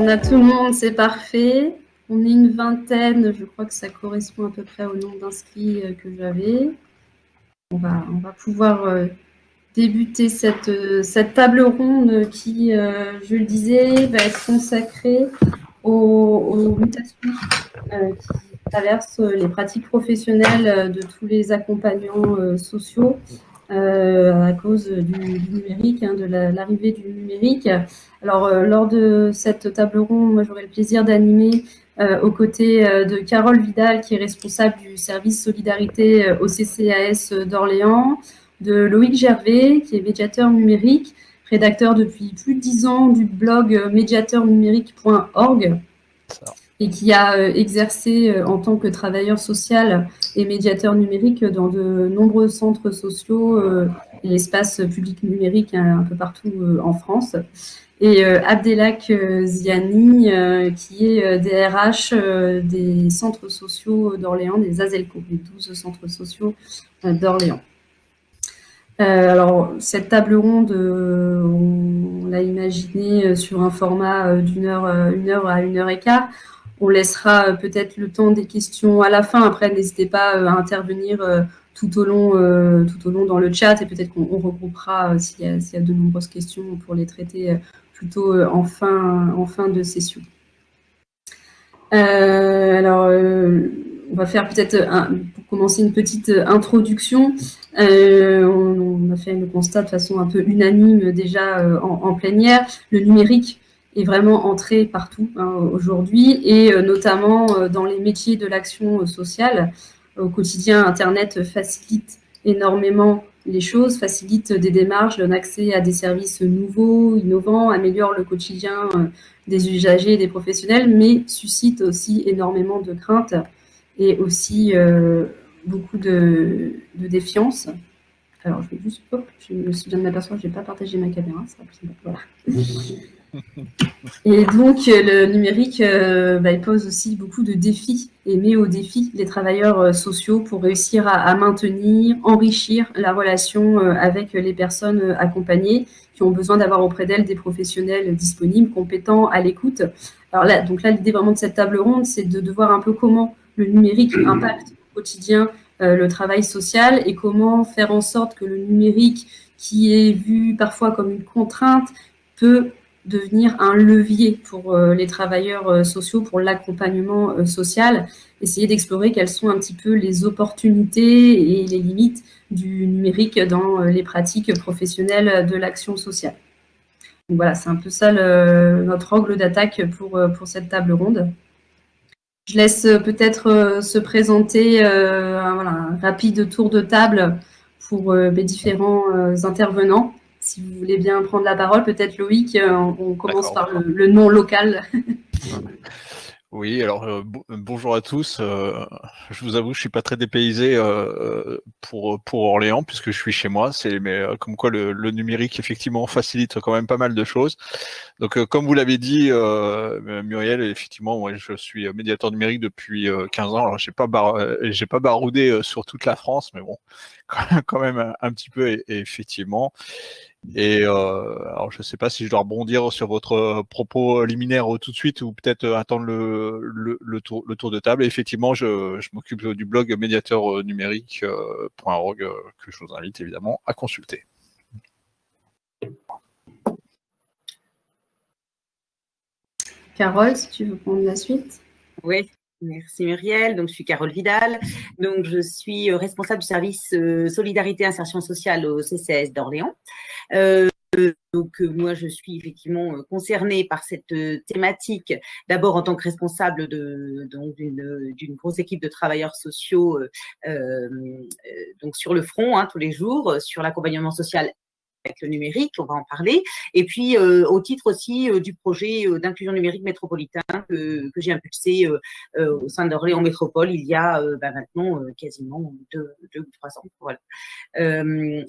on a tout le monde, c'est parfait. On est une vingtaine, je crois que ça correspond à peu près au nombre d'inscrits que j'avais. On va pouvoir débuter cette table ronde qui, je le disais, va être consacrée aux mutations qui traversent les pratiques professionnelles de tous les accompagnants sociaux à cause du numérique, de l'arrivée du numérique. Alors, lors de cette table ronde, moi, j'aurai le plaisir d'animer aux côtés de Carole Vidal, qui est responsable du service solidarité au CCAS d'Orléans, de Loïc Gervais, qui est médiateur numérique, rédacteur depuis plus de 10 ans du blog médiateurnumérique.org et qui a exercé en tant que travailleur social et médiateur numérique dans de nombreux centres sociaux et espaces publics numériques un peu partout en France. Et Abdelak Ziani, qui est DRH des centres sociaux d'Orléans, des ASELCO, les 12 centres sociaux d'Orléans. Alors, cette table ronde, on l'a imaginée sur un format d'une heure à 1h15. On laissera peut-être le temps des questions à la fin. Après, n'hésitez pas à intervenir tout au long dans le chat et peut-être qu'on regroupera s'il y a de nombreuses questions pour les traiter plutôt en fin de session. Alors, on va faire peut-être, pour commencer, une petite introduction. On a fait le constat de façon un peu unanime déjà en plénière. Le numérique est vraiment entré partout aujourd'hui et notamment dans les métiers de l'action sociale. Au quotidien, Internet facilite énormément les choses, facilite des démarches, donne accès à des services nouveaux, innovants, améliore le quotidien des usagers et des professionnels, mais suscite aussi énormément de craintes et aussi beaucoup de défiance. Alors, je vais juste, je me viens de m'apercevoir que je n'ai pas partagé ma caméra, ça voilà. Et donc, le numérique, il pose aussi beaucoup de défis et met au défi les travailleurs sociaux pour réussir à maintenir, enrichir la relation avec les personnes accompagnées qui ont besoin d'avoir auprès d'elles des professionnels disponibles, compétents, à l'écoute. Alors là, l'idée vraiment de cette table ronde, c'est de voir un peu comment le numérique impacte au quotidien le travail social et comment faire en sorte que le numérique, qui est vu parfois comme une contrainte, peut devenir un levier pour les travailleurs sociaux, pour l'accompagnement social, essayer d'explorer quelles sont un petit peu les opportunités et les limites du numérique dans les pratiques professionnelles de l'action sociale. Donc voilà, c'est un peu ça notre angle d'attaque pour cette table ronde. Je laisse peut-être se présenter un rapide tour de table pour les différents intervenants. Si vous voulez bien prendre la parole, peut-être Loïc, on commence par le nom local. Oui, alors bonjour à tous. Je vous avoue, je suis pas très dépaysé pour Orléans puisque je suis chez moi. Mais comme quoi le numérique effectivement facilite quand même pas mal de choses. Donc comme vous l'avez dit, Muriel, effectivement, moi je suis médiateur numérique depuis 15 ans. Alors j'ai pas baroudé sur toute la France, mais bon, quand même un petit peu et effectivement. Et alors je ne sais pas si je dois rebondir sur votre propos liminaire tout de suite ou peut-être attendre le tour de table. Et effectivement, je m'occupe du blog médiateurnumérique.org que je vous invite évidemment à consulter. Carole, si tu veux prendre la suite. Oui. Merci Muriel, donc je suis Carole Vidal, donc je suis responsable du service Solidarité et Insertion Sociale au CCAS d'Orléans. Donc moi je suis effectivement concernée par cette thématique, d'abord en tant que responsable d'une grosse équipe de travailleurs sociaux donc sur le front tous les jours, sur l'accompagnement social avec le numérique, on va en parler, et puis au titre aussi du projet d'inclusion numérique métropolitain que j'ai impulsé au sein d'Orléans Métropole il y a maintenant quasiment 2 ou 3 ans. Voilà.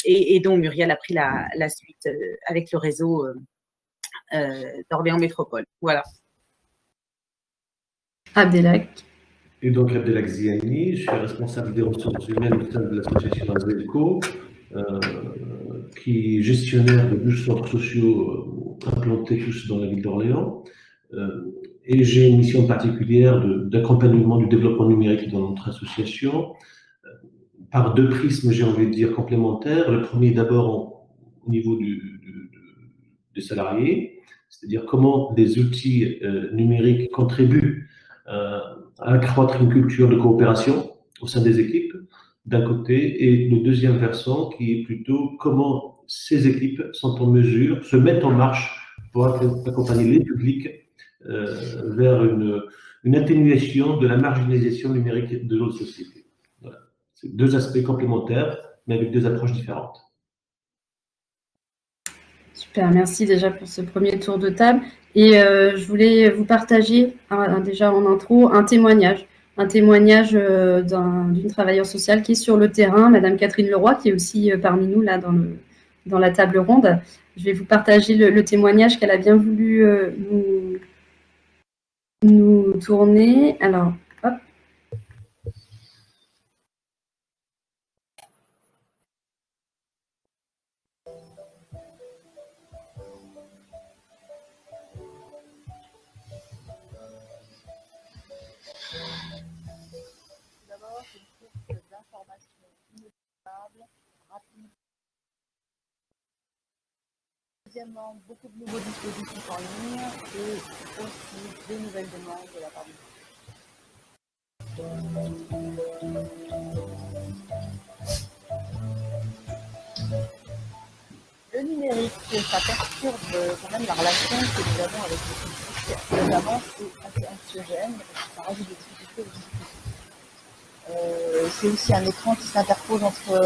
Et donc Muriel a pris la suite avec le réseau d'Orléans Métropole. Voilà. Abdelak. Et donc Abdelak Ziani, je suis responsable des ressources humaines au sein de l'association ASELCO, qui est gestionnaire de 12 centres sociaux implantés tous dans la ville d'Orléans. Et j'ai une mission particulière d'accompagnement du développement numérique dans notre association, par deux prismes, j'ai envie de dire, complémentaires. Le premier, d'abord, au niveau des salariés, c'est-à-dire comment des outils numériques contribuent à accroître une culture de coopération au sein des équipes, d'un côté, et le deuxième versant qui est plutôt comment ces équipes sont en mesure, se mettent en marche pour accompagner les publics vers une atténuation de la marginalisation numérique de notre société. Voilà. C'est deux aspects complémentaires, mais avec deux approches différentes. Super, merci déjà pour ce premier tour de table. Et je voulais vous partager, déjà en intro, un témoignage d'une travailleuse sociale qui est sur le terrain, Madame Catherine Leroy, qui est aussi parmi nous là dans la table ronde. Je vais vous partager le témoignage qu'elle a bien voulu nous tourner. Alors, hop. D'abord, c'est une source d'information inévitable, rapide. Deuxièmement, beaucoup de nouveaux dispositifs en ligne et aussi des nouvelles demandes de la part du Le numérique, ça perturbe quand même la relation que nous avons avec le public. Notamment, c'est assez anxiogène, ça rajoute des difficultés aux discussions. C'est aussi un écran qui s'interpose entre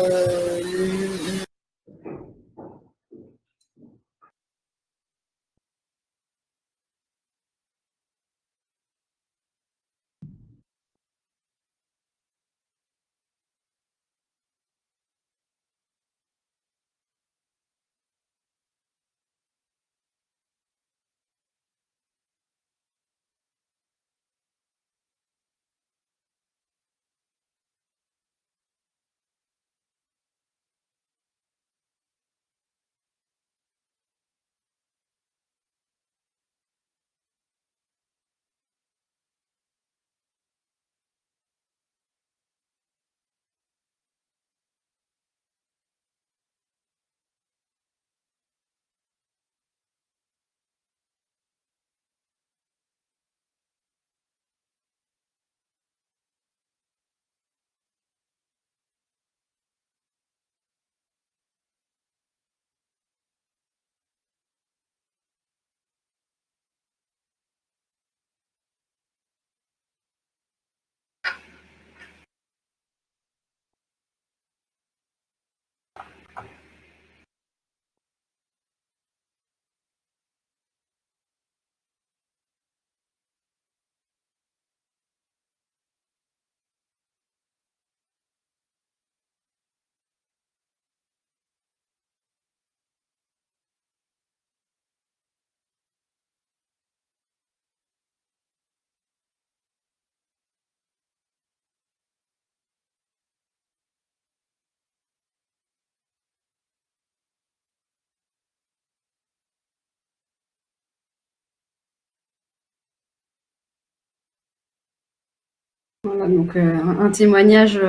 Voilà, donc un témoignage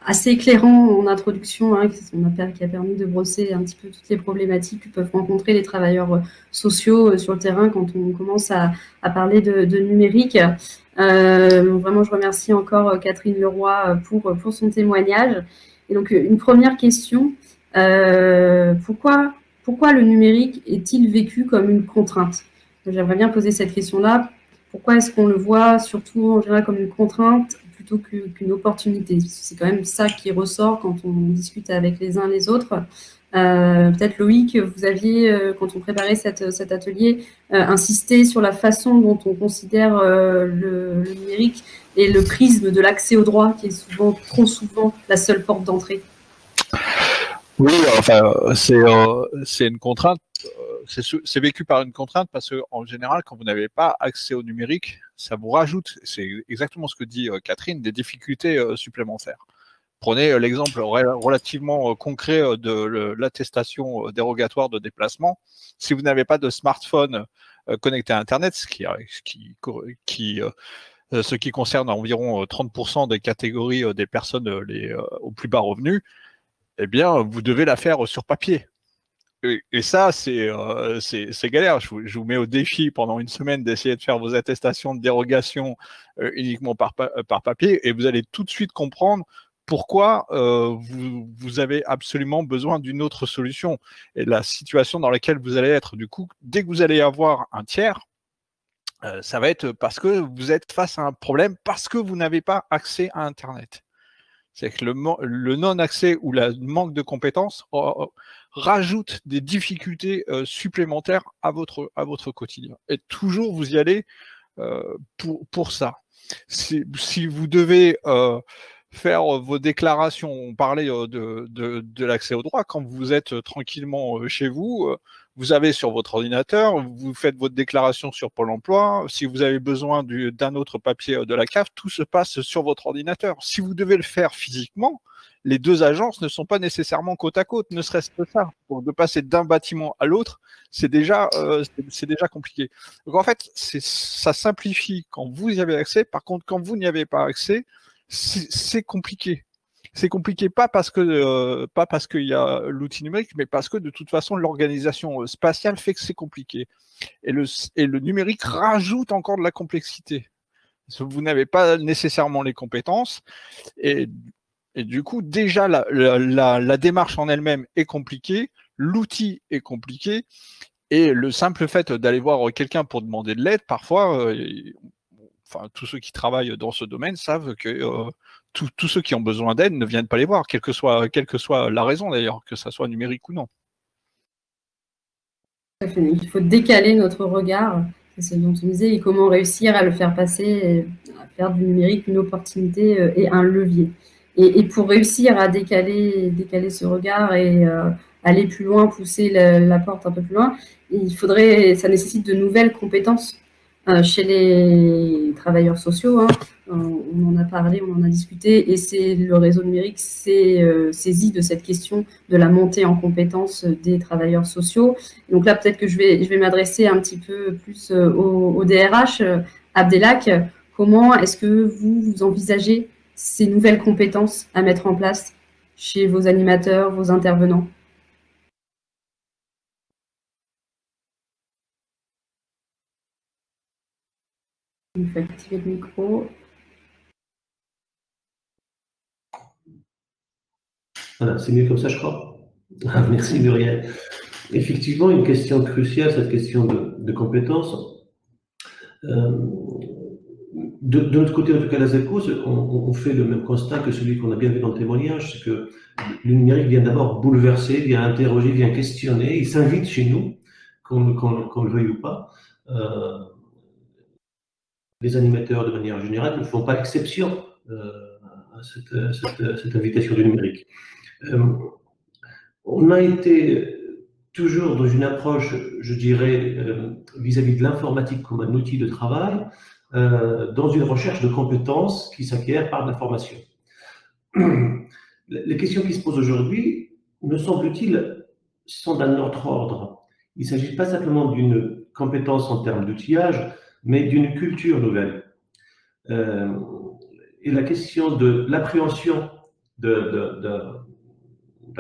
assez éclairant en introduction, hein, qui a permis de brosser un petit peu toutes les problématiques que peuvent rencontrer les travailleurs sociaux sur le terrain quand on commence à parler de numérique. Vraiment, je remercie encore Catherine Leroy pour son témoignage. Et donc, une première question, pourquoi le numérique est-il vécu comme une contrainte? J'aimerais bien poser cette question-là. Pourquoi est-ce qu'on le voit surtout en général comme une contrainte plutôt qu'une opportunité? C'est quand même ça qui ressort quand on discute avec les uns les autres. Peut-être Loïc, vous aviez, quand on préparait cet atelier, insisté sur la façon dont on considère le numérique et le prisme de l'accès au droit, qui est trop souvent la seule porte d'entrée. Oui, enfin, c'est une contrainte. C'est vécu par une contrainte parce que en général, quand vous n'avez pas accès au numérique, ça vous rajoute, c'est exactement ce que dit Catherine, des difficultés supplémentaires. Prenez l'exemple relativement concret de l'attestation dérogatoire de déplacement. Si vous n'avez pas de smartphone connectés à Internet, ce qui concerne environ 30% des catégories des personnes aux plus bas revenus, eh bien, vous devez la faire sur papier. Et ça, c'est galère. Je vous mets au défi pendant une semaine d'essayer de faire vos attestations de dérogation uniquement par papier, et vous allez tout de suite comprendre pourquoi vous avez absolument besoin d'une autre solution. Et la situation dans laquelle vous allez être, du coup, dès que vous allez avoir un tiers, ça va être parce que vous êtes face à un problème, parce que vous n'avez pas accès à Internet. C'est que le non-accès ou le manque de compétences rajoute des difficultés supplémentaires à votre quotidien. Et toujours, vous y allez pour ça. Si vous devez faire vos déclarations, on parlait de l'accès au droit, quand vous êtes tranquillement chez vous, vous avez sur votre ordinateur, vous faites votre déclaration sur Pôle emploi. Si vous avez besoin d'un autre papier de la CAF, tout se passe sur votre ordinateur. Si vous devez le faire physiquement, les deux agences ne sont pas nécessairement côte à côte, ne serait-ce que ça. Pour de passer d'un bâtiment à l'autre, c'est déjà compliqué. Donc en fait, ça simplifie quand vous y avez accès. Par contre, quand vous n'y avez pas accès, c'est compliqué. C'est compliqué pas parce qu'il y a l'outil numérique, mais parce que de toute façon l'organisation spatiale fait que c'est compliqué. Et le numérique rajoute encore de la complexité. Vous n'avez pas nécessairement les compétences et du coup déjà la démarche en elle-même est compliquée, l'outil est compliqué et le simple fait d'aller voir quelqu'un pour demander de l'aide, parfois, tous ceux qui travaillent dans ce domaine savent que tous ceux qui ont besoin d'aide ne viennent pas les voir, quelle que soit la raison d'ailleurs, que ça soit numérique ou non. Il faut décaler notre regard, c'est ce dont on disait, et comment réussir à le faire passer, à faire du numérique une opportunité et un levier. Et pour réussir à décaler ce regard et aller plus loin, pousser la porte un peu plus loin, ça nécessite de nouvelles compétences chez les travailleurs sociaux. On en a parlé, on en a discuté, et c'est le réseau numérique s'est saisi de cette question de la montée en compétences des travailleurs sociaux. Donc là, peut-être que je vais m'adresser un petit peu plus au DRH. Abdelak, comment est-ce que vous envisagez ces nouvelles compétences à mettre en place chez vos animateurs, vos intervenants? Il faut activer le micro. Voilà, c'est mieux comme ça, je crois. Merci, Muriel. Effectivement, une question cruciale, cette question de compétences. De notre côté, en tout cas, la ZECO, on fait le même constat que celui qu'on a bien vu dans le témoignage, c'est que le numérique vient d'abord bouleverser, vient interroger, vient questionner, il s'invite chez nous, qu'on le veuille ou pas. Les animateurs, de manière générale, ne font pas exception à cette invitation du numérique. On a été toujours dans une approche, je dirais, vis-à-vis de l'informatique comme un outil de travail, dans une recherche de compétences qui s'acquièrent par la formation. Les questions qui se posent aujourd'hui, me semble-t-il, sont d'un autre ordre. Il ne s'agit pas simplement d'une compétence en termes d'outillage, mais d'une culture nouvelle. Et la question de l'appréhension d'un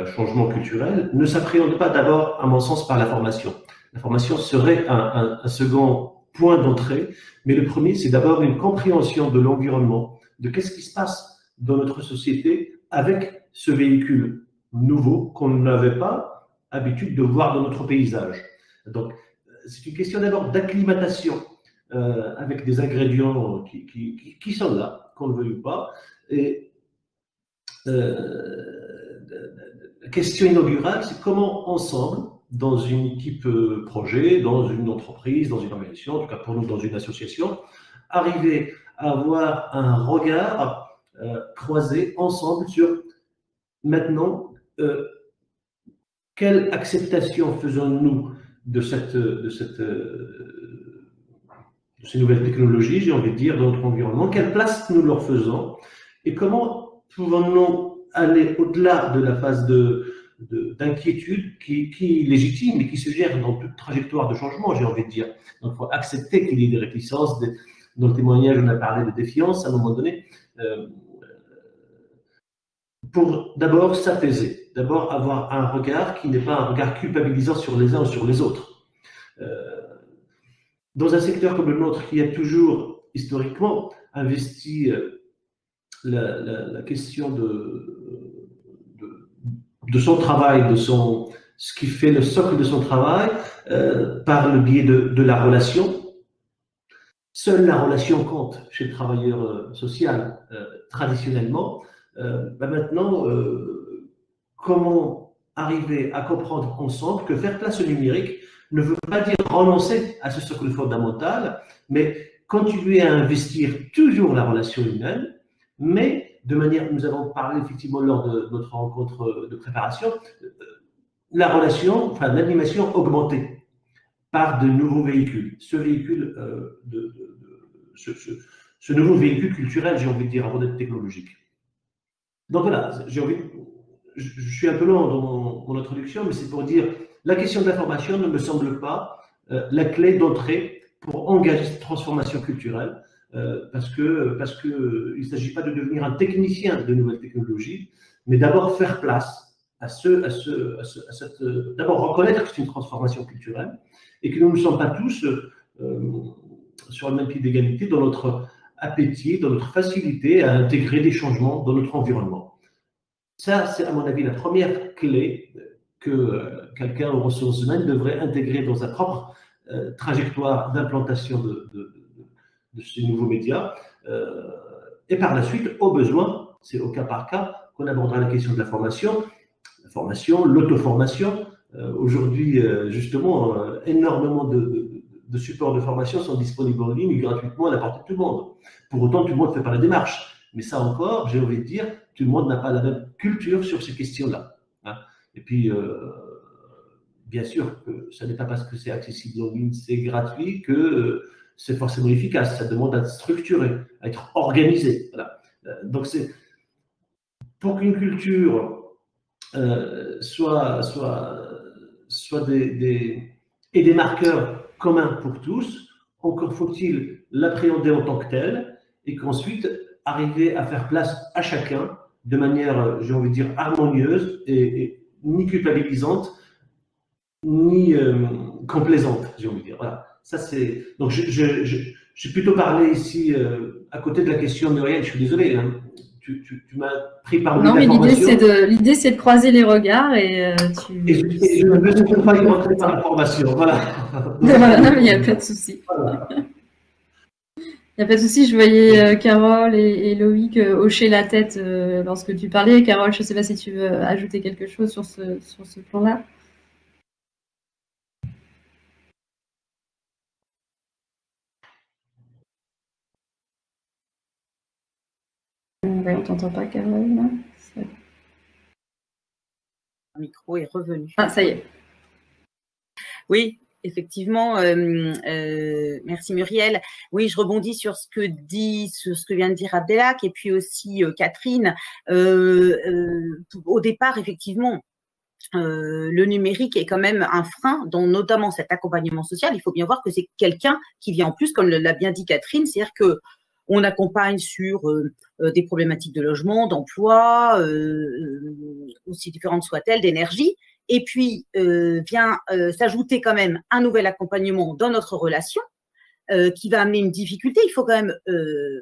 changement culturel ne s'appréhende pas d'abord, à mon sens, par la formation. La formation serait un second point d'entrée, mais le premier, c'est d'abord une compréhension de l'environnement, de qu'est-ce qui se passe dans notre société avec ce véhicule nouveau qu'on n'avait pas habitude de voir dans notre paysage. Donc, c'est une question d'abord d'acclimatation avec des ingrédients qui sont là, qu'on ne veuille pas. Et la question inaugurale, c'est comment ensemble, dans une équipe projet, dans une entreprise, dans une organisation, en tout cas pour nous dans une association, arriver à avoir un regard croisé ensemble sur maintenant quelle acceptation faisons-nous de ces nouvelles technologies, j'ai envie de dire, dans notre environnement, quelle place nous leur faisons et comment pouvons-nous aller au-delà de la phase de d'inquiétude qui est légitime et qui se gère dans toute trajectoire de changement, j'ai envie de dire. Donc, il faut accepter qu'il y ait des réticences. Dans le témoignage, on a parlé de défiance à un moment donné. Pour d'abord s'apaiser, d'abord avoir un regard qui n'est pas un regard culpabilisant sur les uns ou sur les autres. Dans un secteur comme le nôtre, qui a toujours historiquement investi la question de son travail, ce qui fait le socle de son travail, par le biais de la relation. Seule la relation compte chez le travailleur social traditionnellement. Maintenant, comment arriver à comprendre ensemble que faire place au numérique ne veut pas dire renoncer à ce socle fondamental, mais continuer à investir toujours la relation humaine, mais de manière, nous avons parlé effectivement lors de notre rencontre de préparation, la relation, enfin l'animation augmentée par de nouveaux véhicules. Ce véhicule, ce nouveau véhicule culturel, j'ai envie de dire, avant d'être technologique. Donc voilà, je suis un peu long dans mon introduction, mais c'est pour dire, la question de la formation ne me semble pas la clé d'entrée pour engager cette transformation culturelle, parce que il ne s'agit pas de devenir un technicien de nouvelles technologies, mais d'abord faire place à d'abord reconnaître que c'est une transformation culturelle et que nous ne sommes pas tous sur le même pied d'égalité dans notre appétit, dans notre facilité à intégrer des changements dans notre environnement. Ça, c'est à mon avis la première clé que quelqu'un aux ressources humaines devrait intégrer dans sa propre trajectoire d'implantation de ces nouveaux médias. Et par la suite, au besoin, c'est au cas par cas qu'on abordera la question de la formation, l'auto-formation. Aujourd'hui, justement, énormément de supports de formation sont disponibles en ligne gratuitement à la portée de tout le monde. Pour autant, tout le monde ne fait pas la démarche. Mais ça encore, j'ai envie de dire, tout le monde n'a pas la même culture sur ces questions-là. Hein. Et puis, bien sûr, que ça n'est pas parce que c'est accessible en ligne, c'est gratuit, que c'est forcément efficace. Ça demande à être structuré, à être organisé. Voilà. Donc, c'est pour qu'une culture soit des marqueurs communs pour tous, encore faut-il l'appréhender en tant que tel, et qu'ensuite arriver à faire place à chacun de manière, j'ai envie de dire, harmonieuse et ni culpabilisante, ni complaisante, j'ai envie de dire. Voilà. Ça, c'est... Donc, j'ai plutôt parlé ici, à côté de la question de Muriel, je suis désolé, hein. Tu m'as pris par le. Non, mais l'idée, c'est de croiser les regards et je ne veux pas y rentrer par la formation. Voilà. Voilà, non, mais il n'y a pas de souci. Voilà. Il n'y a pas de souci, je voyais Carole et Loïc hocher la tête lorsque tu parlais. Carole, je ne sais pas si tu veux ajouter quelque chose sur ce plan-là. Ouais, on ne t'entend pas, Carole. Là. Le micro est revenu. Ah, ça y est. Oui. Effectivement, merci Muriel. Oui, je rebondis sur ce que vient de dire Abdelhak et puis aussi Catherine. Au départ, effectivement, le numérique est quand même un frein, dont notamment cet accompagnement social. Il faut bien voir que c'est quelqu'un qui vient en plus, comme l'a bien dit Catherine, c'est-à-dire que on accompagne sur des problématiques de logement, d'emploi, aussi différentes soient-elles, d'énergie. Et puis, vient s'ajouter quand même un nouvel accompagnement dans notre relation qui va amener une difficulté. Il faut quand même,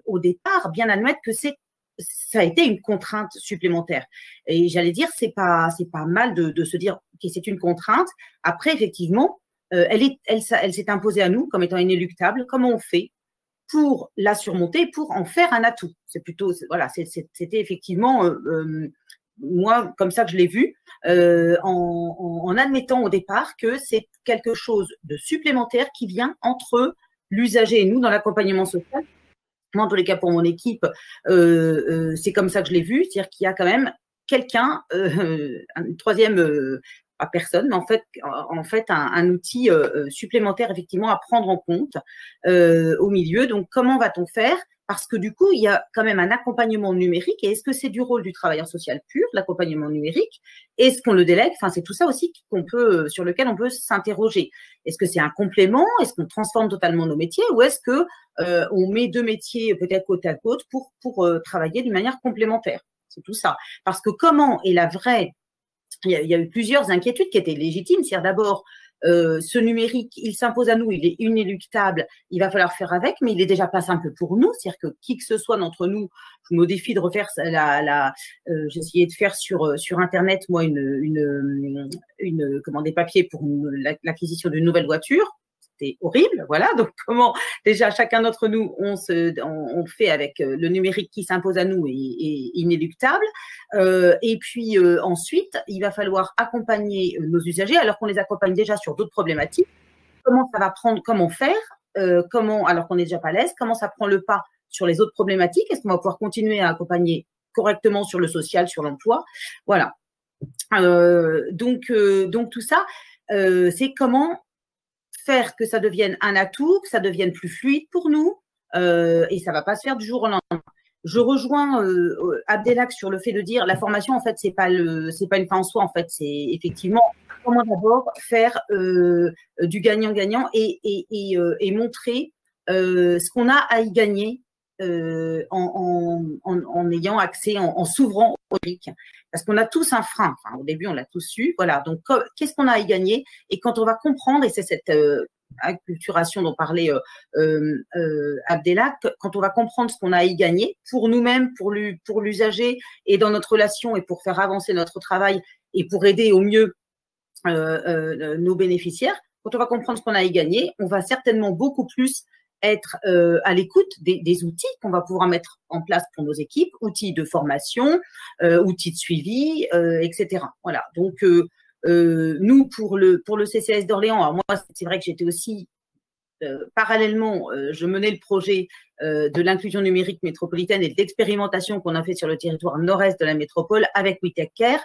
au départ, bien admettre que ça a été une contrainte supplémentaire. Et j'allais dire, c'est pas mal de se dire que c'est une contrainte. Après, effectivement, elle s'est imposée à nous comme étant inéluctable. Comment on fait pour la surmonter, pour en faire un atout? C'est plutôt, voilà, c'était effectivement... moi, comme ça que je l'ai vu, en admettant au départ que c'est quelque chose de supplémentaire qui vient entre l'usager et nous dans l'accompagnement social. Moi, en tous les cas, pour mon équipe, c'est comme ça que je l'ai vu, c'est-à-dire qu'il y a quand même quelqu'un, une troisième à personne, mais en fait un outil supplémentaire effectivement à prendre en compte au milieu. Donc, comment va-t-on faire? Parce que du coup, il y a quand même un accompagnement numérique. Et est-ce que c'est du rôle du travailleur social pur, l'accompagnement numérique? Est-ce qu'on le délègue? Enfin, c'est tout ça aussi sur lequel on peut s'interroger. Est-ce que c'est un complément? Est-ce qu'on transforme totalement nos métiers? Ou est-ce que on met deux métiers peut-être côte à côte pour travailler d'une manière complémentaire? C'est tout ça. Parce que comment est la vraie... Il y a eu plusieurs inquiétudes qui étaient légitimes. C'est-à-dire d'abord, ce numérique, il s'impose à nous, il est inéluctable, il va falloir faire avec, mais il est déjà pas simple pour nous. C'est-à-dire que qui que ce soit d'entre nous, je me défie de refaire j'ai essayé de faire sur Internet, moi, des papiers pour l'acquisition d'une nouvelle voiture. C'était horrible, voilà. Donc, comment déjà chacun d'entre nous, on fait avec le numérique qui s'impose à nous et inéluctable. Et puis ensuite, il va falloir accompagner nos usagers, alors qu'on les accompagne déjà sur d'autres problématiques. Comment ça va prendre, comment faire, alors qu'on n'est déjà pas à l'aise, comment ça prend le pas sur les autres problématiques? Est-ce qu'on va pouvoir continuer à accompagner correctement sur le social, sur l'emploi? Voilà. Donc tout ça, c'est comment faire que ça devienne un atout, que ça devienne plus fluide pour nous, et ça va pas se faire du jour au lendemain. Je rejoins Abdelak sur le fait de dire la formation, en fait, c'est pas une fin en soi, en fait, c'est effectivement comment d'abord faire du gagnant-gagnant et montrer ce qu'on a à y gagner en ayant accès, en s'ouvrant au numérique. Parce qu'on a tous un frein. Enfin, au début, on l'a tous eu. Voilà. Donc, qu'est-ce qu'on a à y gagner? Et quand on va comprendre, et c'est cette acculturation dont parlait Abdelak, quand on va comprendre ce qu'on a à y gagner pour nous-mêmes, pour l'usager et dans notre relation et pour faire avancer notre travail et pour aider au mieux nos bénéficiaires, quand on va comprendre ce qu'on a à y gagner, on va certainement beaucoup plus être à l'écoute des outils qu'on va pouvoir mettre en place pour nos équipes, outils de formation, outils de suivi, etc. Voilà. Donc, nous, pour le CCAS d'Orléans, alors moi, c'est vrai que j'étais aussi parallèlement, je menais le projet de l'inclusion numérique métropolitaine et de l'expérimentation qu'on a fait sur le territoire nord-est de la métropole avec WeTechCare.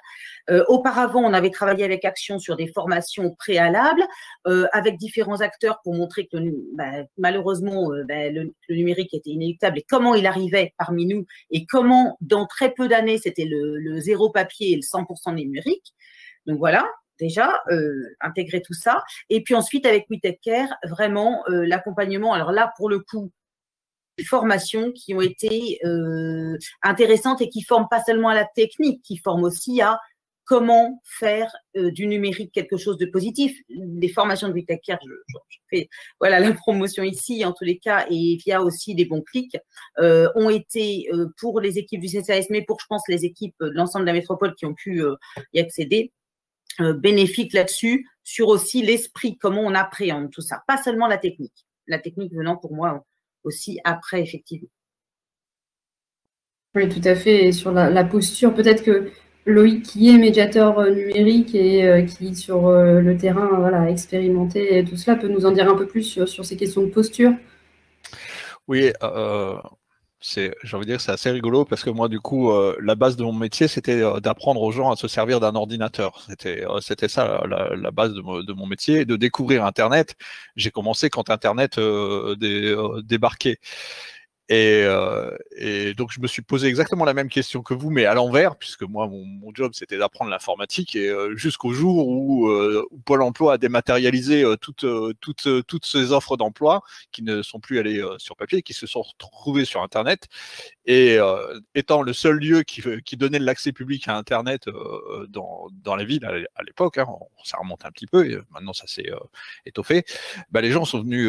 Auparavant, on avait travaillé avec Action sur des formations préalables avec différents acteurs pour montrer que malheureusement, le numérique était inéluctable et comment il arrivait parmi nous et comment, dans très peu d'années, c'était le zéro papier et le 100% numérique. Donc voilà. Déjà, intégrer tout ça. Et puis ensuite, avec WeTechCare, vraiment l'accompagnement. Alors là, pour le coup, des formations qui ont été intéressantes et qui forment pas seulement à la technique, qui forment aussi à comment faire du numérique quelque chose de positif. Les formations de WeTechCare, je fais voilà, la promotion ici, en tous les cas, et via aussi des bons clics, ont été pour les équipes du CCAS, mais pour, je pense, les équipes de l'ensemble de la métropole qui ont pu y accéder, bénéfique là-dessus, sur aussi l'esprit, comment on appréhende tout ça, pas seulement la technique venant pour moi aussi après, effectivement. Oui, tout à fait, et sur la posture, peut-être que Loïc, qui est médiateur numérique et qui, sur le terrain, voilà, a expérimenté tout cela, peut nous en dire un peu plus sur ces questions de posture. Oui, j'ai envie de dire, c'est assez rigolo parce que moi, du coup, la base de mon métier, c'était d'apprendre aux gens à se servir d'un ordinateur. C'était ça la base de mon métier, et de découvrir Internet. J'ai commencé quand Internet débarquait. Et donc, je me suis posé exactement la même question que vous, mais à l'envers, puisque moi, mon job, c'était d'apprendre l'informatique, et jusqu'au jour où Pôle emploi a dématérialisé toutes ces offres d'emploi qui ne sont plus allées sur papier, qui se sont retrouvées sur Internet. Et étant le seul lieu qui donnait l'accès public à Internet dans la ville à l'époque, hein, ça remonte un petit peu, et maintenant ça s'est étoffé, les gens sont venus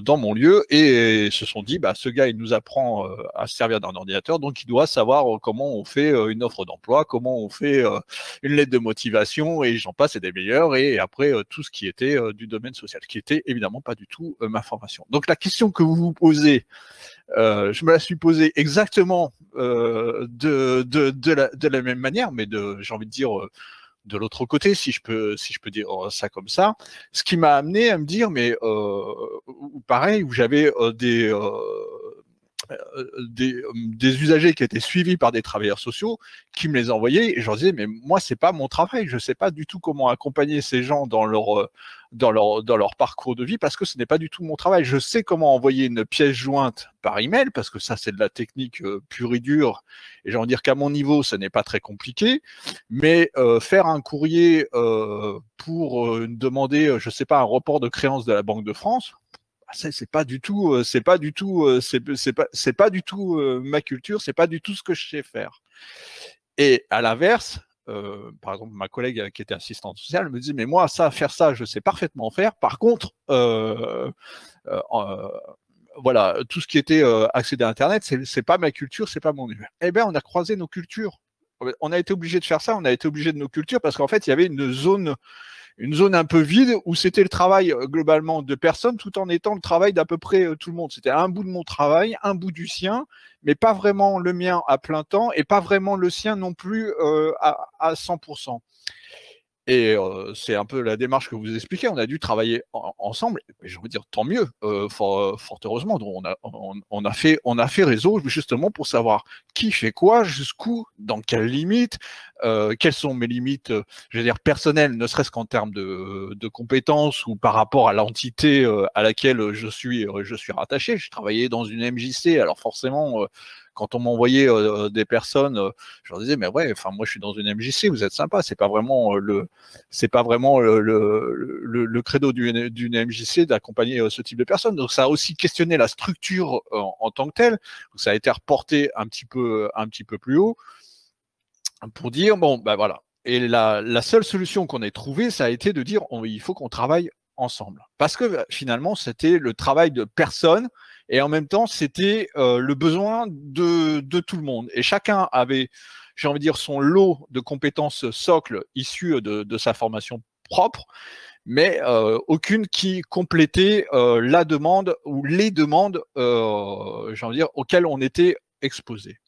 dans mon lieu et se sont dit, ce gars, il nous apprend à se servir d'un ordinateur, donc il doit savoir comment on fait une offre d'emploi, comment on fait une lettre de motivation, et j'en passe, et des meilleurs, et après tout ce qui était du domaine social, qui était évidemment pas du tout ma formation. Donc la question que vous vous posez, je me la suis posée exactement de la même manière, mais j'ai envie de dire de l'autre côté, si je peux dire ça comme ça, ce qui m'a amené à me dire, mais pareil, où j'avais des usagers qui étaient suivis par des travailleurs sociaux qui me les envoyaient et je leur disais mais moi c'est pas mon travail, je sais pas du tout comment accompagner ces gens dans leur parcours de vie parce que ce n'est pas du tout mon travail. Je sais comment envoyer une pièce jointe par email parce que ça c'est de la technique pure et dure et j'ai envie de dire qu'à mon niveau ce n'est pas très compliqué, mais faire un courrier pour demander je sais pas un report de créance de la Banque de France, c'est pas du tout ma culture, c'est pas du tout ce que je sais faire. Et à l'inverse, par exemple ma collègue qui était assistante sociale me dit mais moi faire ça je sais parfaitement faire. Par contre voilà, tout ce qui était accéder à internet c'est pas ma culture, c'est pas mon univers. Eh bien on a croisé nos cultures, on a été obligé de faire ça, on a été obligé de nos cultures parce qu'en fait il y avait une zone un peu vide où c'était le travail globalement de personnes tout en étant le travail d'à peu près tout le monde. C'était un bout de mon travail, un bout du sien, mais pas vraiment le mien à plein temps et pas vraiment le sien non plus à 100%. Et c'est un peu la démarche que vous expliquez. On a dû travailler ensemble. Et j'ai envie de dire tant mieux, fort heureusement. Donc on a fait réseau justement pour savoir qui fait quoi, jusqu'où, dans quelles limites, quelles sont mes limites, je veux dire personnelles, ne serait-ce qu'en termes de compétences ou par rapport à l'entité à laquelle je suis rattaché. J'ai travaillé dans une MJC, alors forcément. Quand on m'envoyait des personnes, je leur disais mais ouais, enfin moi je suis dans une MJC, vous êtes sympa, c'est pas vraiment le credo d'une MJC d'accompagner ce type de personnes. Donc ça a aussi questionné la structure en tant que telle. Donc, ça a été reporté un petit peu plus haut pour dire bon bah voilà. Et la seule solution qu'on ait trouvée, ça a été de dire il faut qu'on travaille ensemble. Parce que finalement, c'était le travail de personne et en même temps, c'était le besoin de tout le monde. Et chacun avait, j'ai envie de dire, son lot de compétences socles issues de sa formation propre, mais aucune qui complétait la demande ou les demandes, j'ai envie de dire, auxquelles on était exposé.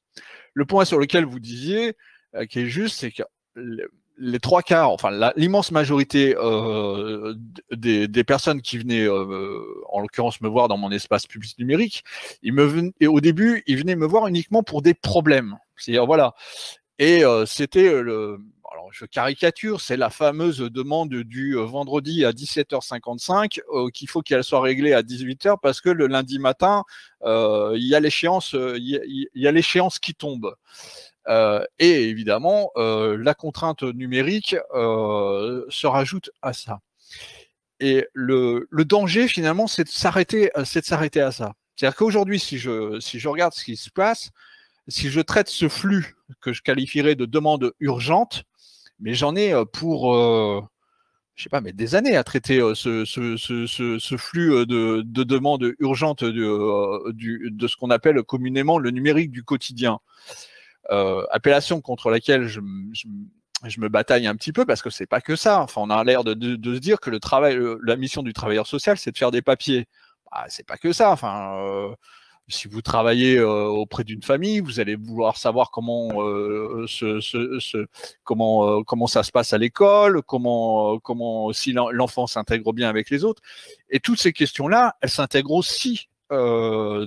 Le point sur lequel vous disiez, qui est juste, c'est que les trois quarts, enfin l'immense majorité des personnes qui venaient, en l'occurrence me voir dans mon espace public numérique, et au début, ils venaient me voir uniquement pour des problèmes. C'est-à-dire voilà. Et c'était alors je caricature, c'est la fameuse demande du vendredi à 17h55 qu'il faut qu'elle soit réglée à 18h parce que le lundi matin, il y a l'échéance qui tombe. Et évidemment, la contrainte numérique se rajoute à ça. Et le danger, finalement, c'est de s'arrêter à ça. C'est-à-dire qu'aujourd'hui, si je regarde ce qui se passe, si je traite ce flux que je qualifierais de demande urgente, mais j'en ai pour je sais pas, mais des années à traiter ce flux de demandes urgentes de ce qu'on appelle communément le numérique du quotidien. Appellation contre laquelle je me bataille un petit peu parce que c'est pas que ça. Enfin, on a l'air de se dire que la mission du travailleur social, c'est de faire des papiers. Bah, c'est pas que ça. Enfin, si vous travaillez auprès d'une famille, vous allez vouloir savoir comment comment ça se passe à l'école, comment si l'enfant s'intègre bien avec les autres. Et toutes ces questions-là, elles s'intègrent aussi dans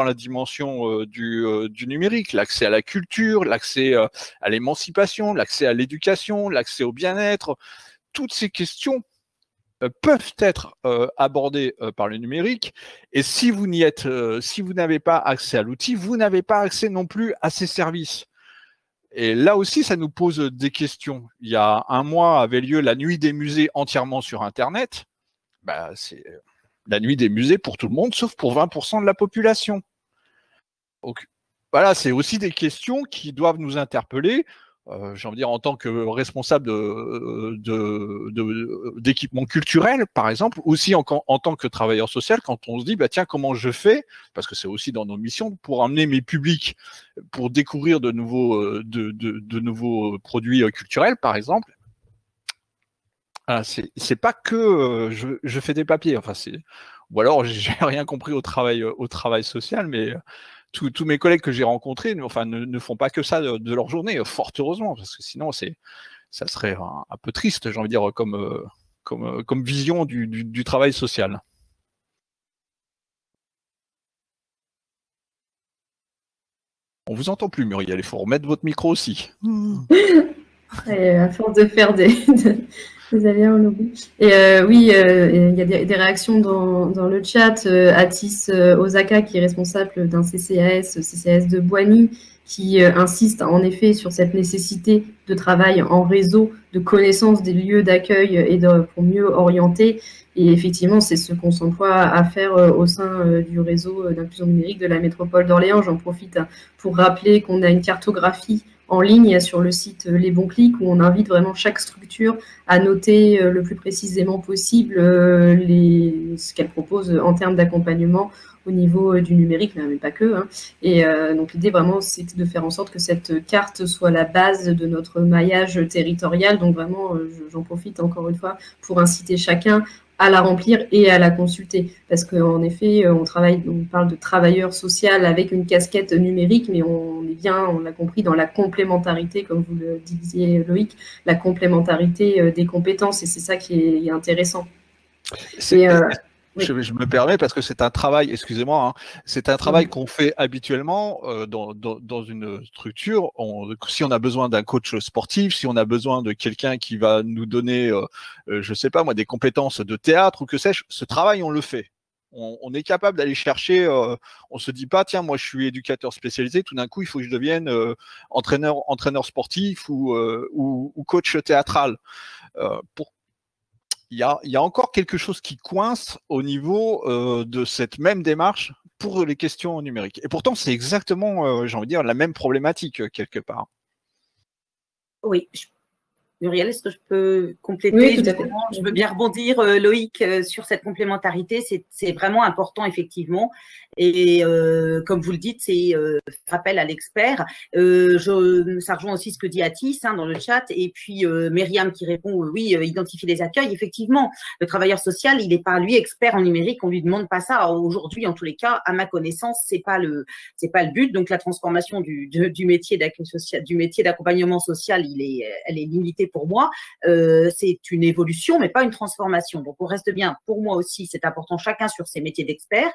la dimension du numérique, l'accès à la culture, l'accès à l'émancipation, l'accès à l'éducation, l'accès au bien-être. Toutes ces questions peuvent être abordées par le numérique. Et si vous n'avez pas accès à l'outil, vous n'avez pas accès non plus à ces services. Et là aussi, ça nous pose des questions. Il y a un mois avait lieu la nuit des musées entièrement sur Internet. Bah, c'est la nuit des musées pour tout le monde, sauf pour 20% de la population. Donc, voilà, c'est aussi des questions qui doivent nous interpeller. J'ai envie de dire, en tant que responsable d'équipement culturel, par exemple, aussi en tant que travailleur social, quand on se dit, bah, tiens, comment je fais, parce que c'est aussi dans nos missions, pour amener mes publics, pour découvrir de nouveaux produits culturels, par exemple. Ah, c'est pas que je fais des papiers, enfin ou alors j'ai rien compris au travail social, mais tous mes collègues que j'ai rencontrés, enfin ne font pas que ça de leur journée, fort heureusement, parce que sinon ça serait un peu triste, j'ai envie de dire, comme vision du travail social. On vous entend plus, Muriel, il faut remettre votre micro aussi. Et à force de faire des aléas, on oublie. Et oui, il y a des réactions dans le chat. Atis Osaka, qui est responsable d'un CCAS de Boigny, qui insiste en effet sur cette nécessité de travail en réseau, de connaissance des lieux d'accueil et pour mieux orienter. Et effectivement, c'est ce qu'on s'emploie à faire au sein du réseau d'inclusion numérique de la métropole d'Orléans. J'en profite pour rappeler qu'on a une cartographie en ligne sur le site Les Bons Clics, où on invite vraiment chaque structure à noter le plus précisément possible ce qu'elle propose en termes d'accompagnement au niveau du numérique, mais pas que. Hein. Et donc l'idée vraiment, c'est de faire en sorte que cette carte soit la base de notre maillage territorial. Donc vraiment, j'en profite encore une fois pour inciter chacun à la remplir et à la consulter. Parce qu'en effet, on parle de travailleur social avec une casquette numérique, mais on est bien, on l'a compris, dans la complémentarité, comme vous le disiez Loïc, la complémentarité des compétences, et c'est ça qui est intéressant. Je me permets parce que c'est un travail, excusez-moi, hein, c'est un travail qu'on fait habituellement dans une structure. Si on a besoin d'un coach sportif, si on a besoin de quelqu'un qui va nous donner, je sais pas moi, des compétences de théâtre ou que sais-je, ce travail on le fait. On est capable d'aller chercher. On se dit pas, tiens, moi je suis éducateur spécialisé, tout d'un coup il faut que je devienne entraîneur sportif ou coach théâtral. Il y a encore quelque chose qui coince au niveau de cette même démarche pour les questions numériques. Et pourtant, c'est exactement, j'ai envie de dire, la même problématique quelque part. Oui. Muriel, est-ce que je peux compléter? Oui, tout à fait. Je veux bien rebondir, Loïc, sur cette complémentarité. C'est vraiment important, effectivement. Et comme vous le dites, c'est rappel à l'expert. Ça rejoint aussi ce que dit Atis dans le chat. Et puis Myriam qui répond, oui, identifier les accueils. Effectivement, le travailleur social, il n'est pas, lui, expert en numérique. On lui demande pas ça. Aujourd'hui, en tous les cas, à ma connaissance, c'est pas le but. Donc, la transformation du métier d'accueil social, du métier d'accompagnement social, elle est limitée pour moi. C'est une évolution, mais pas une transformation. Donc, on reste bien. Pour moi aussi, c'est important, chacun sur ses métiers d'expert.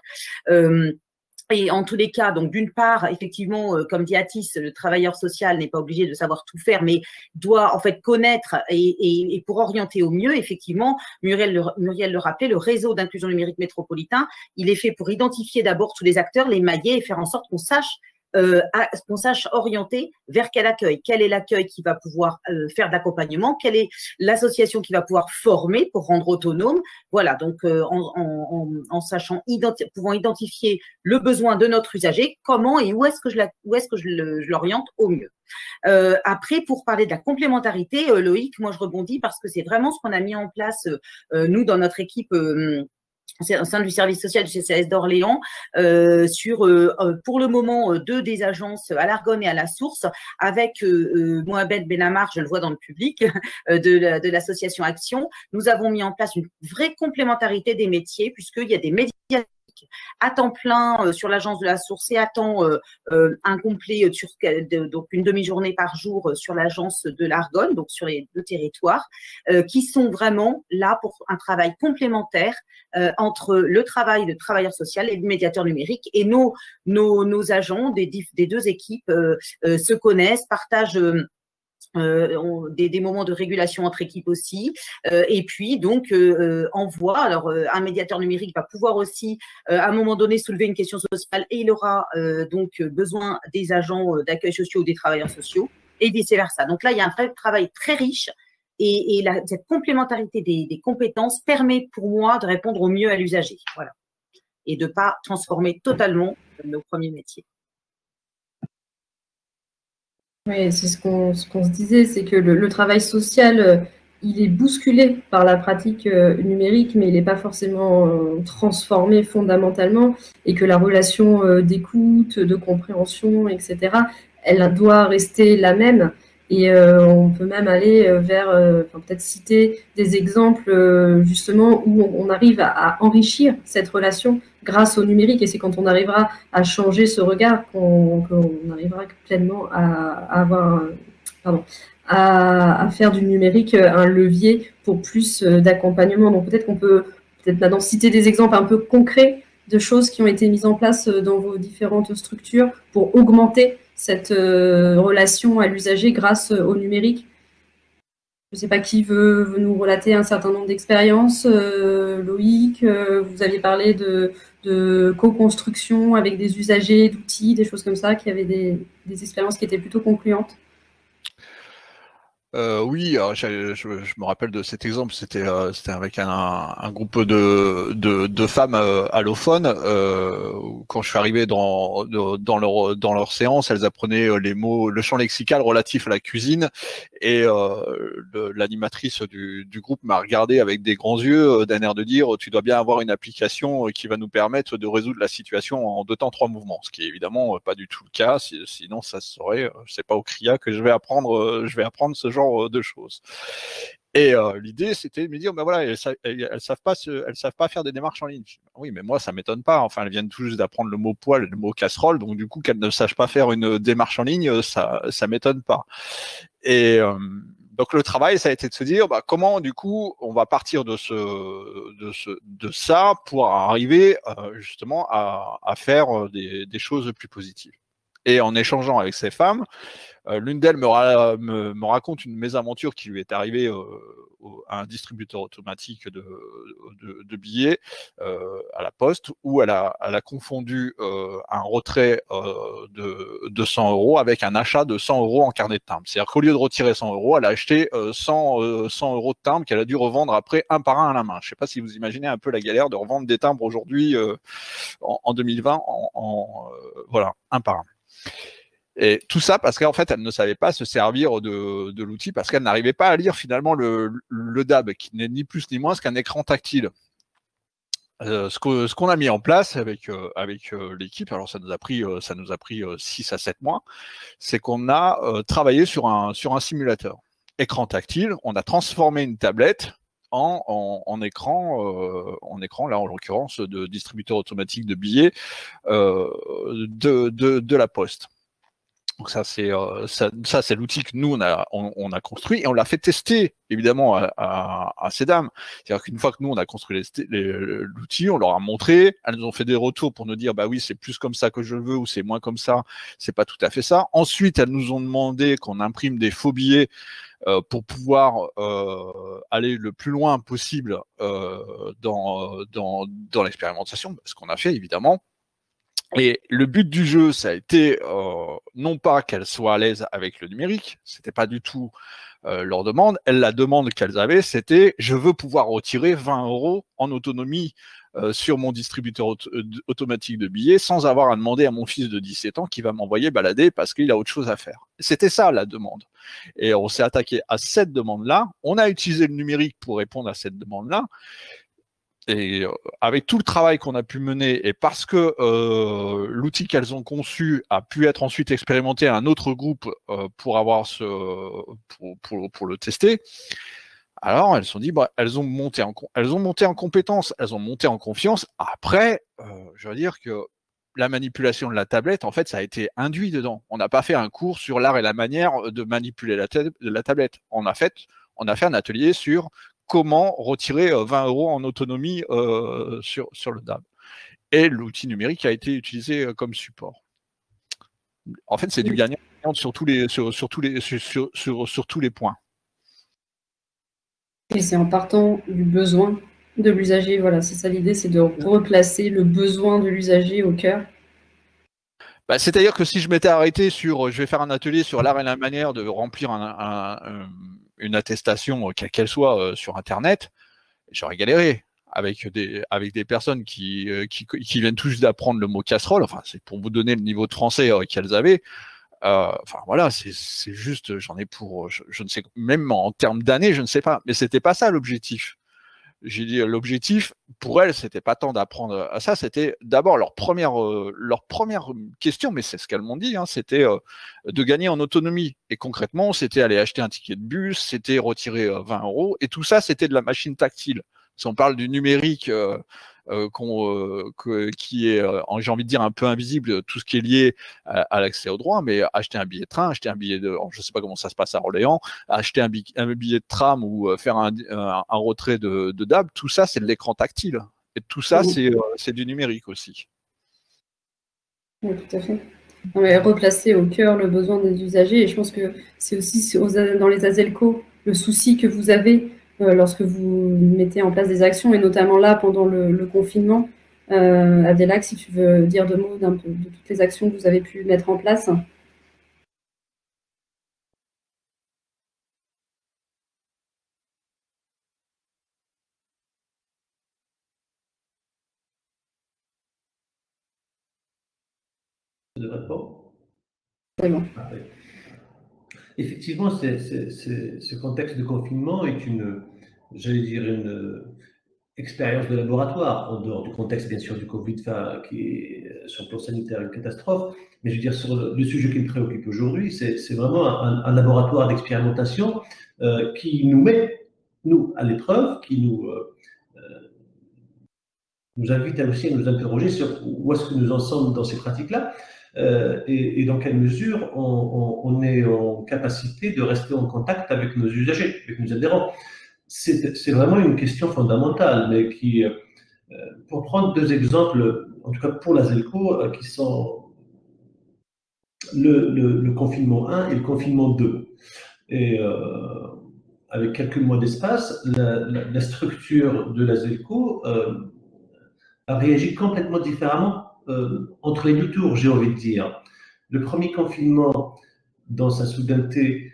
Et en tous les cas, donc d'une part, effectivement, comme dit Atis, le travailleur social n'est pas obligé de savoir tout faire, mais doit en fait connaître et pour orienter au mieux, effectivement, Muriel le rappelait, le réseau d'inclusion numérique métropolitain, il est fait pour identifier d'abord tous les acteurs, les mailler et faire en sorte qu'on sache orienter vers quel accueil, quel est l'accueil qui va pouvoir faire d'accompagnement, quelle est l'association qui va pouvoir former pour rendre autonome. Voilà, donc en sachant pouvant identifier le besoin de notre usager, comment et où est-ce que je l'oriente au mieux. Après, pour parler de la complémentarité, Loïc, moi je rebondis parce que c'est vraiment ce qu'on a mis en place, nous, dans notre équipe au sein du service social du CCAS d'Orléans, pour le moment, 2 des agences à l'Argonne et à la Source, avec Mohamed Benamar, je le vois dans le public, de l'association Action. Nous avons mis en place une vraie complémentarité des métiers, puisqu'il y a des médias à temps plein sur l'agence de la Source et à temps incomplet donc une demi-journée par jour sur l'agence de l'Argonne, donc sur les 2 territoires, qui sont vraiment là pour un travail complémentaire entre le travail de travailleur social et le médiateur numérique. Et nos agents des 2 équipes se connaissent, partagent des moments de régulation entre équipes aussi, et puis donc envoie. Alors un médiateur numérique va pouvoir aussi à un moment donné soulever une question sociale et il aura donc besoin des agents d'accueil sociaux ou des travailleurs sociaux et vice versa. Donc là il y a un vrai travail très riche et cette complémentarité des compétences permet pour moi de répondre au mieux à l'usager, voilà, et de pas transformer totalement nos premiers métiers. Oui, c'est ce qu'on se disait, c'est que le travail social, il est bousculé par la pratique numérique, mais il n'est pas forcément transformé fondamentalement, et que la relation d'écoute, de compréhension, etc., elle doit rester la même. Et on peut même aller vers, peut-être citer des exemples justement où on arrive à enrichir cette relation grâce au numérique, et c'est quand on arrivera à changer ce regard qu'on arrivera pleinement à faire du numérique un levier pour plus d'accompagnement. Donc peut-être qu'on peut maintenant citer des exemples un peu concrets de choses qui ont été mises en place dans vos différentes structures pour augmenter cette relation à l'usager grâce au numérique. Je ne sais pas qui veut nous relater un certain nombre d'expériences. Loïc, vous aviez parlé de co-construction avec des usagers, d'outils, des choses comme ça, qui avaient des expériences qui étaient plutôt concluantes. Oui, alors je me rappelle de cet exemple. C'était avec un groupe de femmes allophones. Quand je suis arrivé dans leur séance, elles apprenaient le champ lexical relatif à la cuisine, et l'animatrice du groupe m'a regardé avec des grands yeux, d'un air de dire: tu dois bien avoir une application qui va nous permettre de résoudre la situation en 2 temps 3 mouvements, ce qui est évidemment pas du tout le cas. Sinon ça serait, c'est pas au CRIA que je vais apprendre ce genre de choses. Et l'idée, c'était de me dire, ben voilà, elles savent pas faire des démarches en ligne. Oui, mais moi, ça m'étonne pas. Enfin, elles viennent tout juste d'apprendre le mot poêle et le mot casserole, donc du coup, qu'elles ne sachent pas faire une démarche en ligne, ça m'étonne pas. Et donc le travail, ça a été de se dire, bah, comment du coup, on va partir de ça pour arriver justement à faire des choses plus positives. Et en échangeant avec ces femmes, l'une d'elles me raconte une mésaventure qui lui est arrivée à un distributeur automatique de billets à la Poste, où elle a confondu un retrait de 100 € avec un achat de 100 € en carnet de timbres. C'est-à-dire qu'au lieu de retirer 100 €, elle a acheté 100 € de timbres qu'elle a dû revendre après un par un à la main. Je ne sais pas si vous imaginez un peu la galère de revendre des timbres aujourd'hui en 2020, voilà, un par un. Et tout ça parce qu'en fait, elle ne savait pas se servir de l'outil, parce qu'elle n'arrivait pas à lire finalement le DAB, qui n'est ni plus ni moins qu'un écran tactile. Ce qu'on a mis en place avec l'équipe, alors ça nous a pris 6 à 7 mois, c'est qu'on a travaillé sur un simulateur écran tactile. On a transformé une tablette en écran, là en l'occurrence de distributeur automatique de billets de la Poste. Donc ça c'est l'outil que nous on a construit, et on l'a fait tester évidemment à ces dames. C'est-à-dire qu'une fois que nous on a construit l'outil, on leur a montré, elles nous ont fait des retours pour nous dire bah oui, c'est plus comme ça que je le veux, ou c'est moins comme ça, c'est pas tout à fait ça. Ensuite, elles nous ont demandé qu'on imprime des faux billets pour pouvoir aller le plus loin possible dans l'expérimentation, ce qu'on a fait évidemment. Et le but du jeu, ça a été non pas qu'elles soient à l'aise avec le numérique, c'était pas du tout leur demande. La demande qu'elles avaient, c'était: je veux pouvoir retirer 20 € en autonomie sur mon distributeur automatique de billets, sans avoir à demander à mon fils de 17 ans qui va m'envoyer balader parce qu'il a autre chose à faire. C'était ça la demande. Et on s'est attaqué à cette demande-là. On a utilisé le numérique pour répondre à cette demande-là. Et avec tout le travail qu'on a pu mener, et parce que l'outil qu'elles ont conçu a pu être ensuite expérimenté à un autre groupe pour avoir pour le tester, alors elles se sont dit, bah, elles ont monté en compétences, elles ont monté en confiance. Après, je veux dire que la manipulation de la tablette, en fait, ça a été induit dedans. On n'a pas fait un cours sur l'art et la manière de manipuler la tablette. On a fait un atelier sur comment retirer 20 € en autonomie sur le DAB. Et l'outil numérique a été utilisé comme support. En fait, c'est du gagnant sur tous les points. Et c'est en partant du besoin de l'usager. Voilà, c'est ça l'idée, c'est de replacer le besoin de l'usager au cœur. Bah, c'est-à-dire que si je m'étais arrêté sur, je vais faire un atelier sur l'art et la manière de remplir une attestation, quelle qu'elle soit, sur Internet, j'aurais galéré avec des personnes qui viennent tout juste d'apprendre le mot casserole. Enfin, c'est pour vous donner le niveau de français qu'elles avaient. Enfin voilà, c'est juste, j'en ai pour, je ne sais, même en termes d'années, je ne sais pas. Mais c'était pas ça l'objectif. J'ai dit, l'objectif pour elles, c'était pas tant d'apprendre à ça, c'était d'abord leur première question, mais c'est ce qu'elles m'ont dit, hein, c'était de gagner en autonomie. Et concrètement, c'était aller acheter un ticket de bus, c'était retirer 20 €, et tout ça, c'était de la machine tactile. Si on parle du numérique qui est, j'ai envie de dire, un peu invisible, tout ce qui est lié à l'accès au droit, mais acheter un billet de train, acheter un billet je ne sais pas comment ça se passe à Orléans, acheter un billet de tram ou faire un retrait de DAB, tout ça, c'est de l'écran tactile. Et tout ça, c'est du numérique aussi. Oui, tout à fait. Replacer au cœur le besoin des usagers. Et je pense que c'est aussi dans les ASELCO le souci que vous avez lorsque vous mettez en place des actions, et notamment là, pendant le confinement. Adélac, si tu veux dire deux mots de toutes les actions que vous avez pu mettre en place. C'est bon. Effectivement, ce contexte de confinement est j'allais dire, une expérience de laboratoire, en dehors du contexte, bien sûr, du Covid, qui est, sur le plan sanitaire, une catastrophe. Mais je veux dire, sur le sujet qui me préoccupe aujourd'hui, c'est vraiment un laboratoire d'expérimentation qui nous met, nous, à l'épreuve, qui nous invite aussi à nous interroger sur où est-ce que nous en sommes dans ces pratiques-là. Et dans quelle mesure on est en capacité de rester en contact avec nos usagers, avec nos adhérents. C'est vraiment une question fondamentale, mais qui, pour prendre deux exemples, en tout cas pour la ZELCO, qui sont le confinement 1 et le confinement 2. Et avec quelques mois d'espace, la structure de la ZELCO a réagi complètement différemment entre les deux tours, j'ai envie de dire. Le premier confinement, dans sa soudaineté,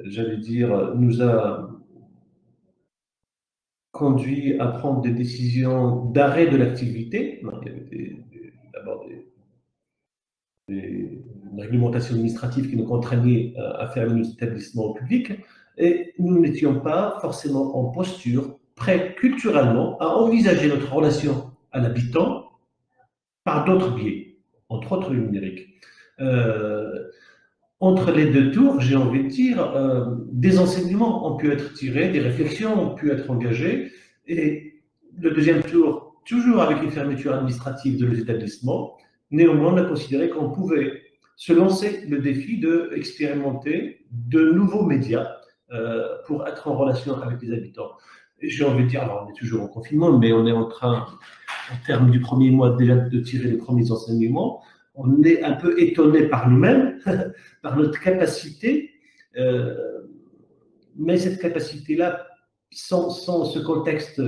j'allais dire, nous a conduit à prendre des décisions d'arrêt de l'activité. Il y avait d'abord une réglementation administrative qui nous contraignait à fermer nos établissements au public, et nous n'étions pas forcément en posture, prêts culturellement, à envisager notre relation à l'habitant par d'autres biais, entre autres le numérique. Entre les deux tours, j'ai envie de dire, des enseignements ont pu être tirés, des réflexions ont pu être engagées, et le deuxième tour, toujours avec une fermeture administrative de nos établissements, néanmoins, on a considéré qu'on pouvait se lancer le défi d'expérimenter de nouveaux médias pour être en relation avec les habitants. Et j'ai envie de dire, alors on est toujours en confinement, mais on est en train, au terme du premier mois déjà, de tirer les premiers enseignements. On est un peu étonné par nous-mêmes, par notre capacité, mais cette capacité-là, sans ce contexte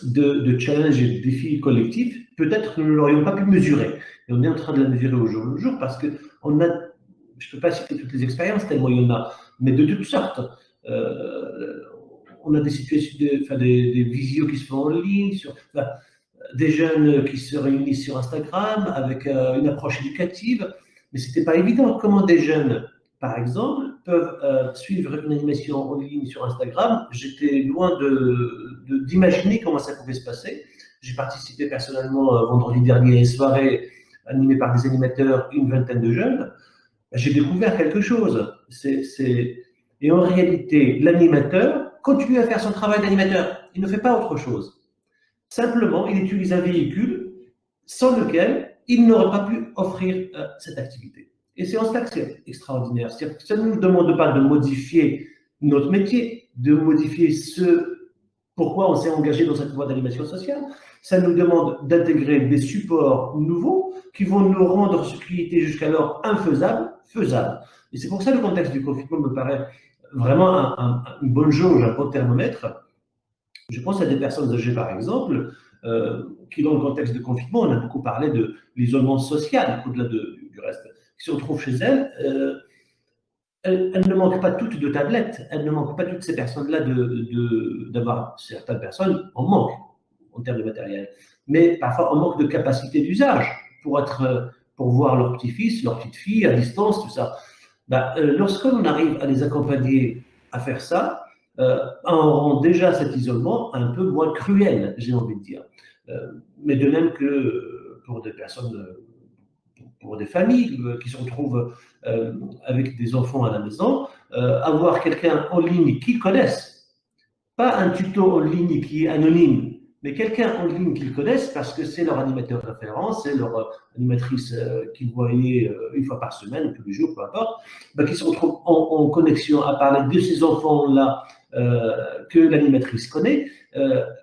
de challenge et de défi collectif, peut-être que nous ne l'aurions pas pu mesurer. Et on est en train de la mesurer au jour le jour, parce que je ne peux pas citer toutes les expériences, tellement il y en a, mais de toutes sortes. On a des situations, des visios qui se font en ligne, des jeunes qui se réunissent sur Instagram avec une approche éducative, mais ce n'était pas évident. Comment des jeunes, par exemple, peuvent suivre une animation en ligne sur Instagram? J'étais loin d'imaginer comment ça pouvait se passer. J'ai participé personnellement vendredi dernier à une soirée animée par des animateurs, une vingtaine de jeunes. J'ai découvert quelque chose. Et en réalité, l'animateur continue à faire son travail d'animateur. Il ne fait pas autre chose. Simplement, il utilise un véhicule sans lequel il n'aurait pas pu offrir cette activité. Et c'est en cela que c'est extraordinaire. C'est-à-dire que ça ne nous demande pas de modifier notre métier, de modifier pourquoi on s'est engagé dans cette voie d'animation sociale. Ça nous demande d'intégrer des supports nouveaux qui vont nous rendre ce qui était jusqu'alors infaisable, faisable. Et c'est pour ça que le contexte du confinement me paraît vraiment une bonne jauge, un bon thermomètre. Je pense à des personnes âgées, par exemple, qui, dans le contexte de confinement, on a beaucoup parlé de l'isolement social, au-delà du reste, qui se retrouvent chez elles. Elles ne manquent pas toutes de tablettes, elles ne manquent pas toutes ces personnes-là d'avoir, certaines personnes en manquent en termes de matériel, mais parfois en manque de capacité d'usage pour voir leur petit-fils, leur petite-fille à distance, tout ça. Lorsqu'on arrive à les accompagner à faire ça, on rend déjà cet isolement un peu moins cruel, j'ai envie de dire. Mais de même que pour des personnes, pour des familles qui se retrouvent avec des enfants à la maison, avoir quelqu'un en ligne qu'ils connaissent, pas un tuto en ligne qui est anonyme, mais quelqu'un en ligne qu'ils connaissent parce que c'est leur animateur référence, c'est leur animatrice qu'ils voyaient une fois par semaine ou tous les jours, peu importe, ben, qui se retrouvent en connexion à parler de ces enfants-là que l'animatrice connaît,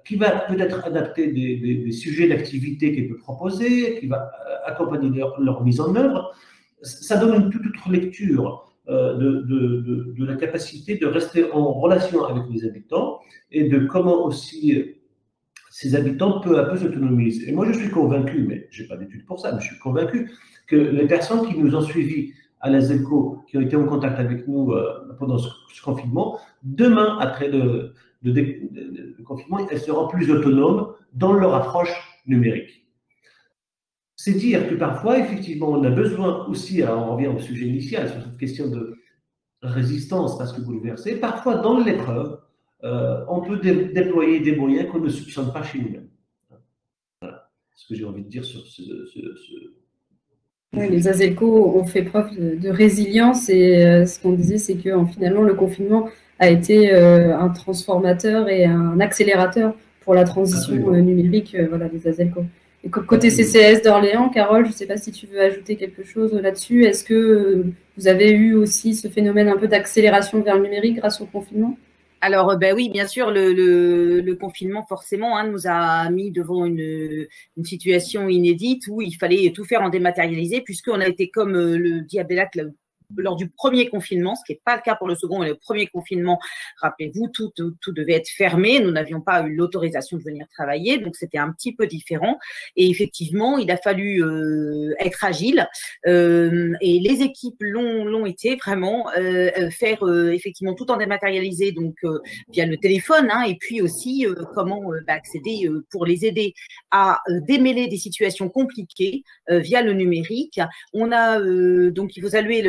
qui va peut-être adapter des sujets d'activité qu'elle peut proposer, qui va accompagner leur mise en œuvre. Ça donne une toute autre lecture de la capacité de rester en relation avec les habitants et de comment aussi ces habitants peu à peu s'autonomisent. Et moi, je suis convaincu, mais je n'ai pas d'études pour ça, mais je suis convaincu que les personnes qui nous ont suivis à la ZELCO, qui ont été en contact avec nous pendant ce confinement, demain, après le confinement, elles seront plus autonomes dans leur approche numérique. C'est dire que parfois, effectivement, on a besoin aussi, alors on revient au sujet initial, sur cette question de résistance parce que bouleversée, parfois dans l'épreuve, on peut déployer des moyens qu'on ne soupçonne pas chez nous-mêmes. Voilà ce que j'ai envie de dire sur Oui, les ASELCO ont fait preuve de résilience et ce qu'on disait, c'est que finalement, le confinement a été un transformateur et un accélérateur pour la transition numérique voilà, des ASELCO. Et côté CCAS d'Orléans, Carole, je ne sais pas si tu veux ajouter quelque chose là-dessus. Est-ce que vous avez eu aussi ce phénomène un peu d'accélération vers le numérique grâce au confinement ? Alors, ben oui, bien sûr, le confinement, forcément, nous a mis devant une situation inédite où il fallait tout faire en dématérialisé, puisqu'on a été, comme le dit Abdelak, lors du premier confinement, ce qui n'est pas le cas pour le second, et le premier confinement, rappelez-vous, tout devait être fermé. Nous n'avions pas eu l'autorisation de venir travailler, donc c'était un petit peu différent. Et effectivement, il a fallu être agile. Et les équipes l'ont été vraiment faire effectivement tout en dématérialisé, donc via le téléphone, et puis aussi comment accéder pour les aider à démêler des situations compliquées via le numérique. On a donc il faut saluer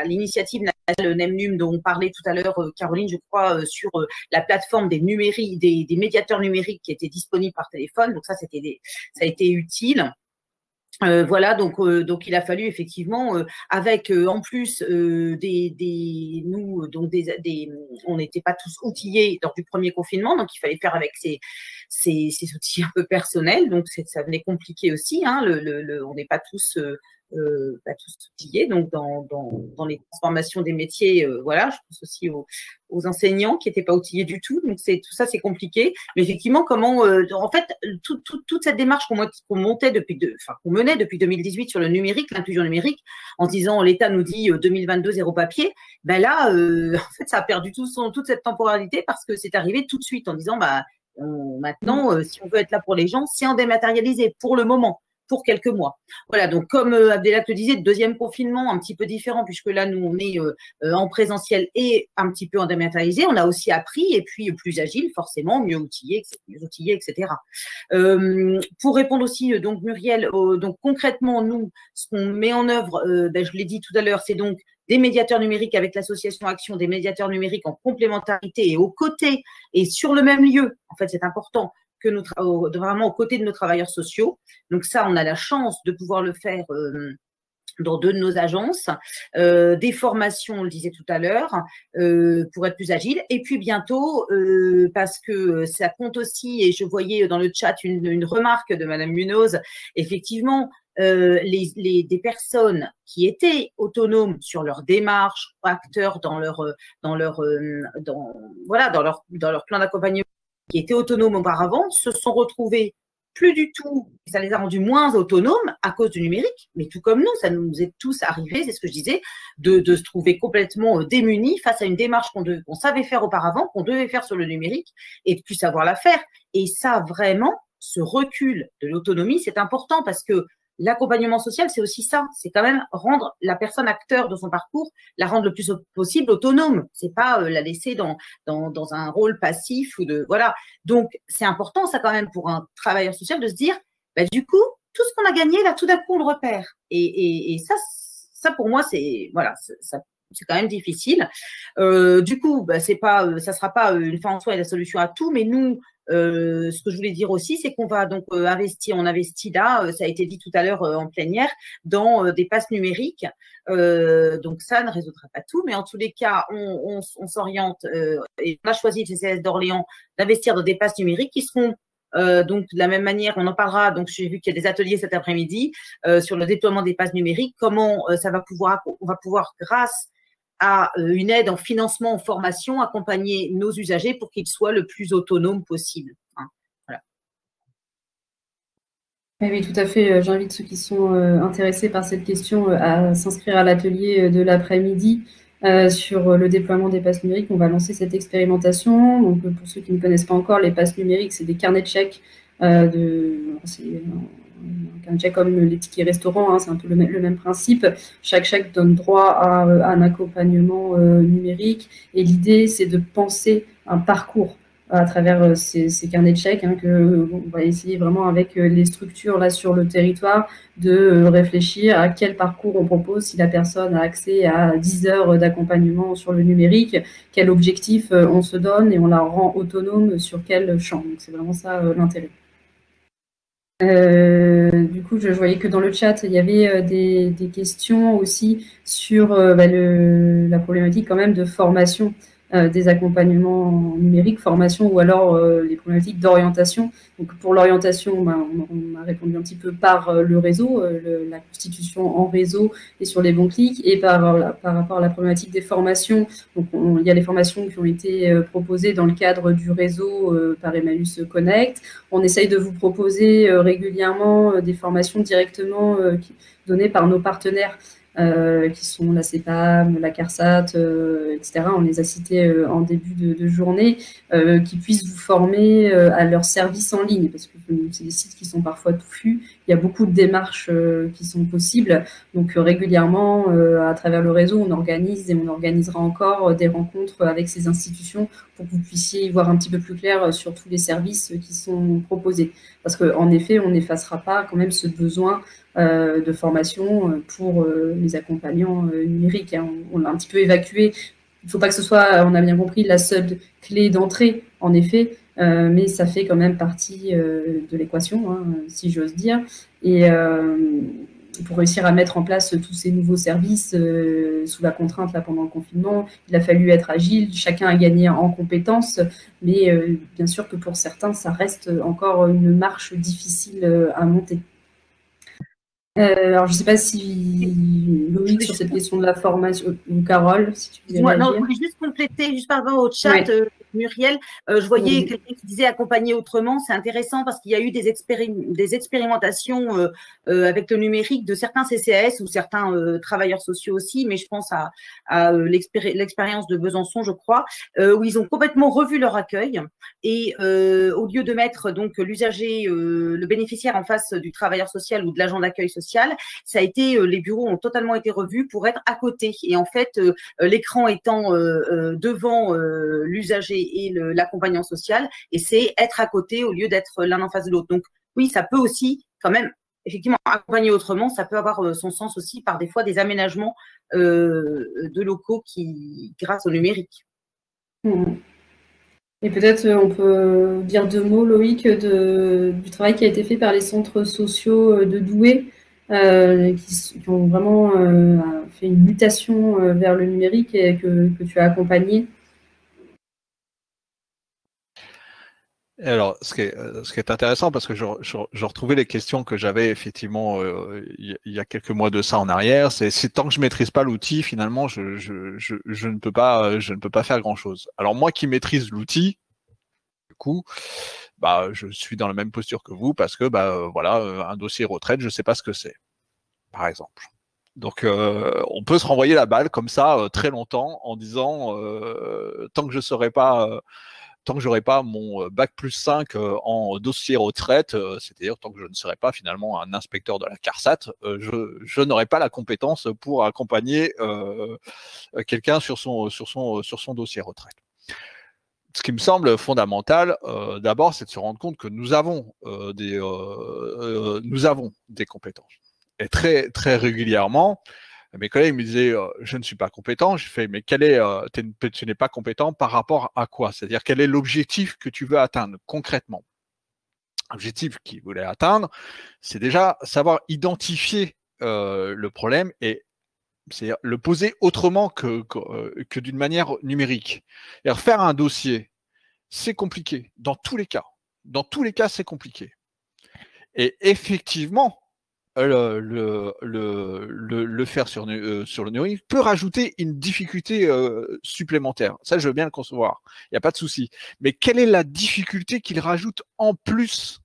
l'initiative nationale NemNum dont on parlait tout à l'heure, Caroline, je crois, sur la plateforme des médiateurs numériques qui étaient disponibles par téléphone. Donc ça a été utile. Voilà, donc il a fallu effectivement avec en plus on n'était pas tous outillés lors du premier confinement, donc il fallait faire avec ces outils un peu personnels, donc ça venait compliqué aussi. On n'est pas tous outillés, donc dans les transformations des métiers, voilà, je pense aussi aux enseignants qui n'étaient pas outillés du tout, donc tout ça c'est compliqué. Mais effectivement, comment en fait toute cette démarche qu'on menait depuis 2018 sur le numérique, l'inclusion numérique, en disant l'État nous dit 2022 zéro papier, ben là en fait ça a perdu toute cette temporalité parce que c'est arrivé tout de suite en disant maintenant si on veut être là pour les gens, c'est en dématérialisé pour le moment, pour quelques mois. Voilà, donc comme Abdelak le disait, deuxième confinement un petit peu différent puisque là, nous, on est en présentiel et un petit peu en dématérialisé. On a aussi appris et puis plus agile, forcément, mieux outillé, etc. Pour répondre aussi, donc Muriel, donc concrètement, nous, ce qu'on met en œuvre, je l'ai dit tout à l'heure, c'est donc des médiateurs numériques avec l'association Action, des médiateurs numériques en complémentarité et aux côtés et sur le même lieu. En fait, c'est important que vraiment aux côtés de nos travailleurs sociaux. Donc ça, on a la chance de pouvoir le faire dans deux de nos agences, des formations, on le disait tout à l'heure, pour être plus agile. Et puis bientôt, parce que ça compte aussi, et je voyais dans le chat une remarque de Madame Munoz, effectivement, des personnes qui étaient autonomes sur leur démarche, acteurs dans leur plan d'accompagnement, qui étaient autonomes auparavant, se sont retrouvés plus du tout, ça les a rendus moins autonomes à cause du numérique, mais tout comme nous, ça nous est tous arrivé, c'est ce que je disais, de se trouver complètement démunis face à une démarche qu'on savait faire auparavant, qu'on devait faire sur le numérique et de plus savoir la faire. Et ça, vraiment, ce recul de l'autonomie, c'est important parce que l'accompagnement social, c'est aussi ça. C'est quand même rendre la personne acteur de son parcours, la rendre le plus possible autonome. C'est pas la laisser dans un rôle passif ou voilà. Donc, c'est important, ça, quand même, pour un travailleur social de se dire, du coup, tout ce qu'on a gagné, là, tout d'un coup, on le repère. Et ça, pour moi, c'est, voilà, c'est quand même difficile. Du coup, bah, ça sera pas une fin en soi et la solution à tout, mais nous, ce que je voulais dire aussi, c'est qu'on va donc investir, on investit là, ça a été dit tout à l'heure en plénière, dans des passes numériques. Donc ça ne résoudra pas tout, mais en tous les cas, on s'oriente et on a choisi le CCAS d'Orléans d'investir dans des passes numériques qui seront donc de la même manière, on en parlera. Donc j'ai vu qu'il y a des ateliers cet après-midi sur le déploiement des passes numériques. Comment on va pouvoir grâce à une aide en financement, en formation, accompagner nos usagers pour qu'ils soient le plus autonomes possible. Hein, voilà. Oui, tout à fait. J'invite ceux qui sont intéressés par cette question à s'inscrire à l'atelier de l'après-midi sur le déploiement des passes numériques. On va lancer cette expérimentation. Donc, pour ceux qui ne connaissent pas encore, les passes numériques, c'est des carnets de chèques c'est un chèque comme les tickets restaurants, hein, c'est un peu le même principe. Chaque chèque donne droit à un accompagnement numérique et l'idée, c'est de penser un parcours à travers ces carnets de chèques, hein, on va essayer vraiment avec les structures là sur le territoire de réfléchir à quel parcours on propose si la personne a accès à 10 heures d'accompagnement sur le numérique, quel objectif on se donne et on la rend autonome sur quel champ. Donc c'est vraiment ça l'intérêt. Du coup, je voyais que dans le chat, il y avait des questions aussi sur la problématique quand même de formation des accompagnements numériques, formation ou alors les problématiques d'orientation. Donc pour l'orientation, on a répondu un petit peu par le réseau, la constitution en réseau et sur les bons clics, et par rapport à la problématique des formations. Donc il y a les formations qui ont été proposées dans le cadre du réseau par Emmaüs Connect. On essaye de vous proposer régulièrement des formations directement données par nos partenaires qui sont la CEPAM, la CARSAT, etc. On les a cités en début de journée, qui puissent vous former à leurs services en ligne, parce que c'est des sites qui sont parfois touffus. Il y a beaucoup de démarches qui sont possibles. Donc régulièrement, à travers le réseau, on organise et on organisera encore des rencontres avec ces institutions pour que vous puissiez y voir un petit peu plus clair sur tous les services qui sont proposés. Parce qu'en effet, on n'effacera pas quand même ce besoin de formation pour les accompagnants numériques. Hein. On l'a un petit peu évacué. Il ne faut pas que ce soit, on a bien compris, la seule clé d'entrée, en effet, mais ça fait quand même partie de l'équation, hein, si j'ose dire. Et pour réussir à mettre en place tous ces nouveaux services sous la contrainte là, pendant le confinement, il a fallu être agile, chacun a gagné en compétences, mais bien sûr que pour certains, ça reste encore une marche difficile à monter. Alors, je ne sais pas si Loïc, sur cette question de la formation, ou Carole, si tu veux non, je voulais juste compléter, juste par rapport au chat, Muriel, je voyais quelqu'un qui disait accompagner autrement. C'est intéressant parce qu'il y a eu des expérimentations avec le numérique de certains CCAS ou certains travailleurs sociaux aussi, mais je pense à l'expérience de Besançon, je crois, où ils ont complètement revu leur accueil et au lieu de mettre donc l'usager, le bénéficiaire en face du travailleur social ou de l'agent d'accueil social, ça a été, les bureaux ont totalement été revus pour être à côté. Et en fait, l'écran étant devant l'usager et l'accompagnant social, et c'est être à côté au lieu d'être l'un en face de l'autre. Donc oui, ça peut aussi quand même, effectivement, accompagner autrement, ça peut avoir son sens aussi par des fois des aménagements de locaux grâce au numérique. Et peut-être on peut dire 2 mots, Loïc, du travail qui a été fait par les centres sociaux de Douai, qui ont vraiment fait une mutation vers le numérique et que tu as accompagné. Alors, ce qui est intéressant, parce que je retrouvais les questions que j'avais effectivement il y a quelques mois de ça en arrière, c'est tant que je maîtrise pas l'outil, finalement, je ne peux pas faire grand-chose. Alors moi qui maîtrise l'outil, du coup, je suis dans la même posture que vous, parce que voilà, un dossier retraite, je sais pas ce que c'est, par exemple. Donc on peut se renvoyer la balle comme ça très longtemps en disant tant que je saurais pas. Tant que j'aurai pas mon bac plus 5 en dossier retraite, c'est-à-dire tant que je ne serai pas finalement un inspecteur de la CARSAT, je n'aurai pas la compétence pour accompagner quelqu'un sur son dossier retraite. Ce qui me semble fondamental, d'abord, c'est de se rendre compte que nous avons des compétences. Et très, très régulièrement, Mes collègues me disaient je ne suis pas compétent. Je fais mais tu n'es pas compétent par rapport à quoi? C'est-à-dire quel est l'objectif que tu veux atteindre concrètement? L'objectif qu'ils voulaient atteindre, c'est déjà savoir identifier le problème et c'est le poser autrement que d'une manière numérique. Et faire un dossier, c'est compliqué dans tous les cas. Dans tous les cas, c'est compliqué. Et effectivement, le faire sur le numérique peut rajouter une difficulté supplémentaire. Ça, je veux bien le concevoir. Il n'y a pas de souci. Mais quelle est la difficulté qu'il rajoute en plus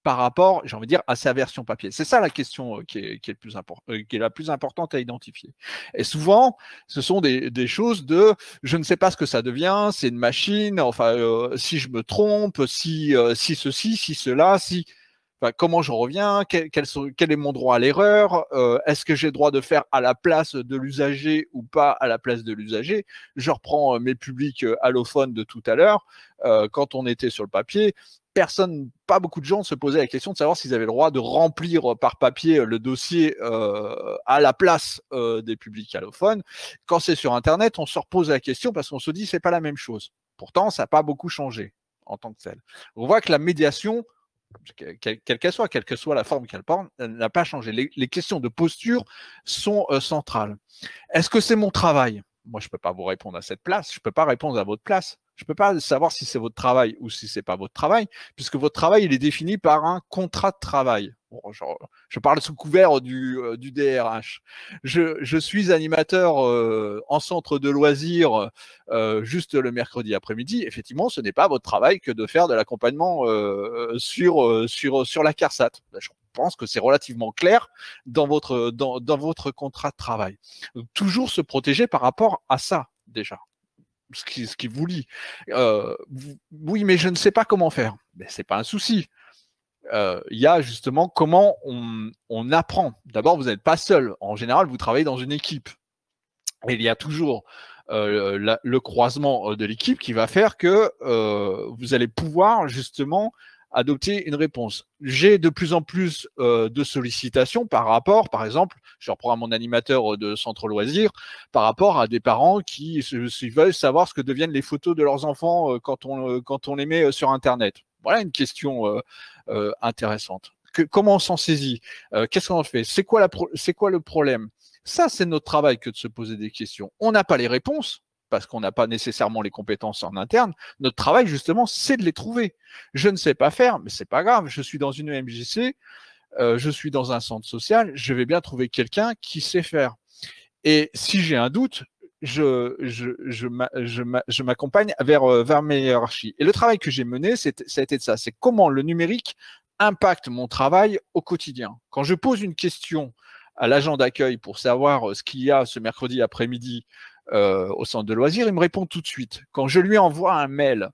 par rapport, j'ai envie de dire, à sa version papier? C'est ça la question qui est la plus importante à identifier. Et souvent, ce sont des choses de je ne sais pas ce que ça devient, c'est une machine, enfin, si je me trompe, si ceci, si cela, si. Enfin, comment je reviens, quel est mon droit à l'erreur, est-ce que j'ai le droit de faire à la place de l'usager ou pas à la place de l'usager? Je reprends mes publics allophones de tout à l'heure. Quand on était sur le papier, pas beaucoup de gens se posaient la question de savoir s'ils avaient le droit de remplir par papier le dossier à la place des publics allophones. Quand c'est sur Internet, on se repose la question parce qu'on se dit c'est pas la même chose. Pourtant, ça n'a pas beaucoup changé en tant que tel. On voit que la médiation, quelle que soit la forme qu'elle porte, elle n'a pas changé. Les questions de posture sont centrales. Est-ce que c'est mon travail? Moi, je ne peux pas vous répondre à cette place. Je ne peux pas répondre à votre place. Je ne peux pas savoir si c'est votre travail ou si c'est pas votre travail, puisque votre travail, il est défini par un contrat de travail. Bon, je parle sous couvert du DRH. Je suis animateur en centre de loisirs juste le mercredi après-midi. Effectivement, ce n'est pas votre travail que de faire de l'accompagnement sur la CARSAT. Je pense que c'est relativement clair dans votre contrat de travail. Donc, toujours se protéger par rapport à ça, déjà. Ce qui vous lie. Oui, mais je ne sais pas comment faire. Mais c'est pas un souci. Il y a justement comment on apprend. D'abord, vous n'êtes pas seul. En général, vous travaillez dans une équipe. Et il y a toujours le croisement de l'équipe qui va faire que vous allez pouvoir justement adopter une réponse. J'ai de plus en plus de sollicitations par exemple, je reprends à mon animateur de centre loisirs, par rapport à des parents qui veulent savoir ce que deviennent les photos de leurs enfants quand on les met sur Internet. Voilà une question intéressante. Comment on s'en saisit? Qu'est-ce qu'on fait? C'est quoi le problème? Ça, c'est notre travail que de se poser des questions. On n'a pas les réponses, parce qu'on n'a pas nécessairement les compétences en interne. Notre travail, justement, c'est de les trouver. Je ne sais pas faire, mais c'est pas grave. Je suis dans une MJC, je suis dans un centre social, je vais bien trouver quelqu'un qui sait faire. Et si j'ai un doute, je m'accompagne vers mes hiérarchies. Et le travail que j'ai mené, ça a été de ça. C'est comment le numérique impacte mon travail au quotidien. Quand je pose une question à l'agent d'accueil pour savoir ce qu'il y a ce mercredi après-midi au centre de loisirs, il me répond tout de suite. Quand je lui envoie un mail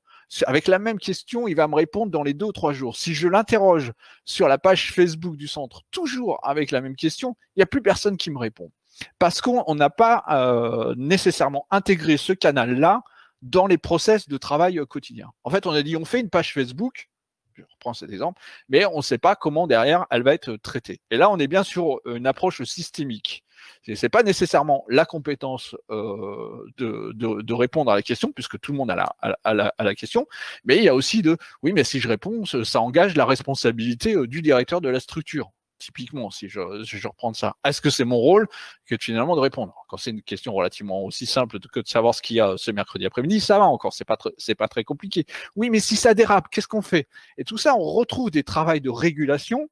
avec la même question, il va me répondre dans les 2 ou 3 jours. Si je l'interroge sur la page Facebook du centre, toujours avec la même question, il n'y a plus personne qui me répond. Parce qu'on n'a pas nécessairement intégré ce canal-là dans les process de travail quotidien. En fait, on a dit, on fait une page Facebook, je reprends cet exemple, mais on ne sait pas comment derrière elle va être traitée. Et là, on est bien sur une approche systémique. Ce n'est pas nécessairement la compétence de répondre à la question, puisque tout le monde a la question, mais il y a aussi oui, mais si je réponds, ça engage la responsabilité du directeur de la structure. Typiquement, si je reprends ça, est-ce que c'est mon rôle que finalement de répondre? Quand c'est une question relativement aussi simple que de savoir ce qu'il y a ce mercredi après-midi, ça va encore, c'est pas très compliqué. Oui, mais si ça dérape, qu'est-ce qu'on fait? Et tout ça, on retrouve des travaux de régulation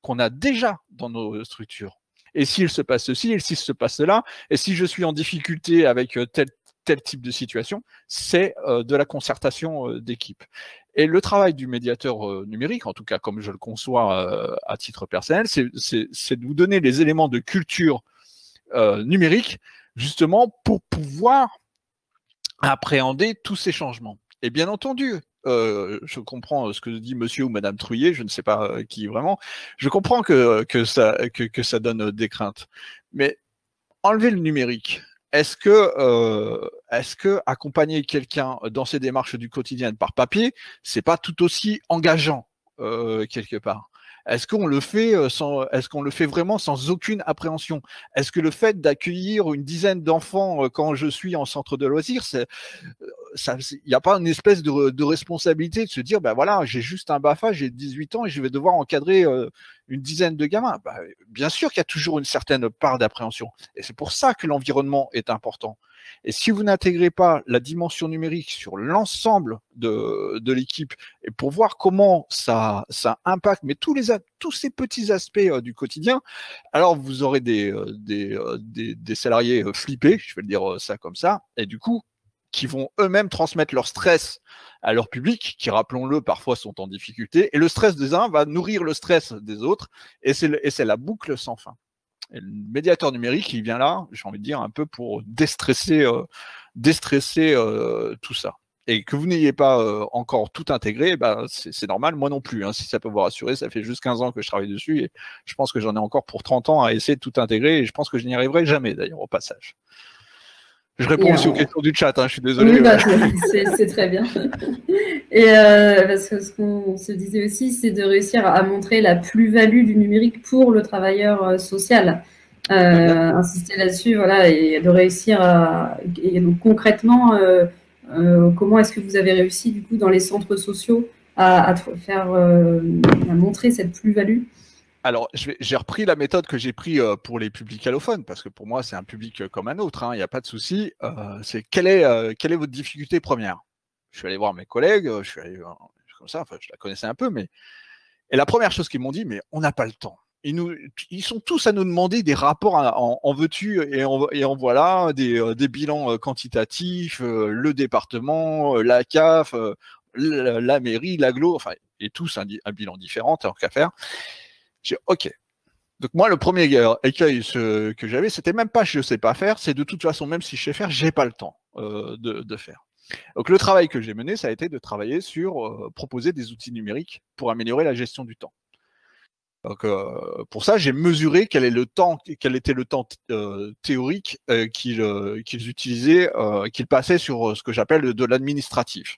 qu'on a déjà dans nos structures. Et s'il se passe ceci, et s'il se passe cela, et si je suis en difficulté avec tel type de situation, c'est de la concertation d'équipe. Et le travail du médiateur numérique, en tout cas comme je le conçois à titre personnel, c'est de vous donner les éléments de culture numérique, justement pour pouvoir appréhender tous ces changements. Et bien entendu, je comprends ce que dit monsieur ou madame Trouillet, je ne sais pas qui vraiment, je comprends que ça donne des craintes. Mais enlever le numérique, est-ce que accompagner quelqu'un dans ses démarches du quotidien par papier, c'est pas tout aussi engageant quelque part? Est-ce qu'on le fait est-ce qu'on le fait vraiment sans aucune appréhension? Est-ce que le fait d'accueillir une dizaine d'enfants quand je suis en centre de loisirs, il n'y a pas une espèce de responsabilité de se dire, ben voilà, j'ai juste un BAFA, j'ai 18 ans et je vais devoir encadrer une dizaine de gamins. Ben, bien sûr qu'il y a toujours une certaine part d'appréhension. Et c'est pour ça que l'environnement est important. Et si vous n'intégrez pas la dimension numérique sur l'ensemble de l'équipe, et pour voir comment ça impacte, mais tous ces petits aspects du quotidien, alors vous aurez des salariés flippés, je vais le dire ça comme ça, et du coup, qui vont eux-mêmes transmettre leur stress à leur public, qui, rappelons-le, parfois sont en difficulté, et le stress des uns va nourrir le stress des autres, et c'est la boucle sans fin. Et le médiateur numérique, il vient là, j'ai envie de dire, un peu pour déstresser tout ça. Et que vous n'ayez pas encore tout intégré, ben, c'est normal, moi non plus. Hein, si ça peut vous rassurer, ça fait juste 15 ans que je travaille dessus, et je pense que j'en ai encore pour 30 ans à essayer de tout intégrer, et je pense que je n'y arriverai jamais, d'ailleurs, au passage. Je réponds aussi aux questions du chat, hein, je suis désolé. Oui, bah, c'est très bien. Et parce que ce qu'on se disait aussi, c'est de réussir à montrer la plus-value du numérique pour le travailleur social. Insister là-dessus, voilà, et de réussir et donc, concrètement, comment est-ce que vous avez réussi, du coup, dans les centres sociaux à montrer cette plus-value? Alors, j'ai repris la méthode que j'ai prise pour les publics allophones, parce que pour moi, c'est un public comme un autre, il n'y a pas de souci. C'est quelle est votre difficulté première? Je suis allé voir mes collègues, je suis allé comme ça, enfin, je la connaissais un peu, mais... Et la première chose qu'ils m'ont dit, mais on n'a pas le temps. Ils sont tous à nous demander des rapports en veux-tu et en voilà, des bilans quantitatifs, le département, la CAF, la mairie, l'agglo, enfin, et tous un bilan différent, tant qu'à faire. J'ai dit, ok. Donc moi, le premier écueil que j'avais, c'était même pas je sais pas faire, c'est de toute façon, même si je sais faire, j'ai pas le temps de faire. Donc le travail que j'ai mené, ça a été de travailler sur proposer des outils numériques pour améliorer la gestion du temps. Donc pour ça, j'ai mesuré quel était le temps théorique qu'ils utilisaient, qu'ils passaient sur ce que j'appelle de l'administratif.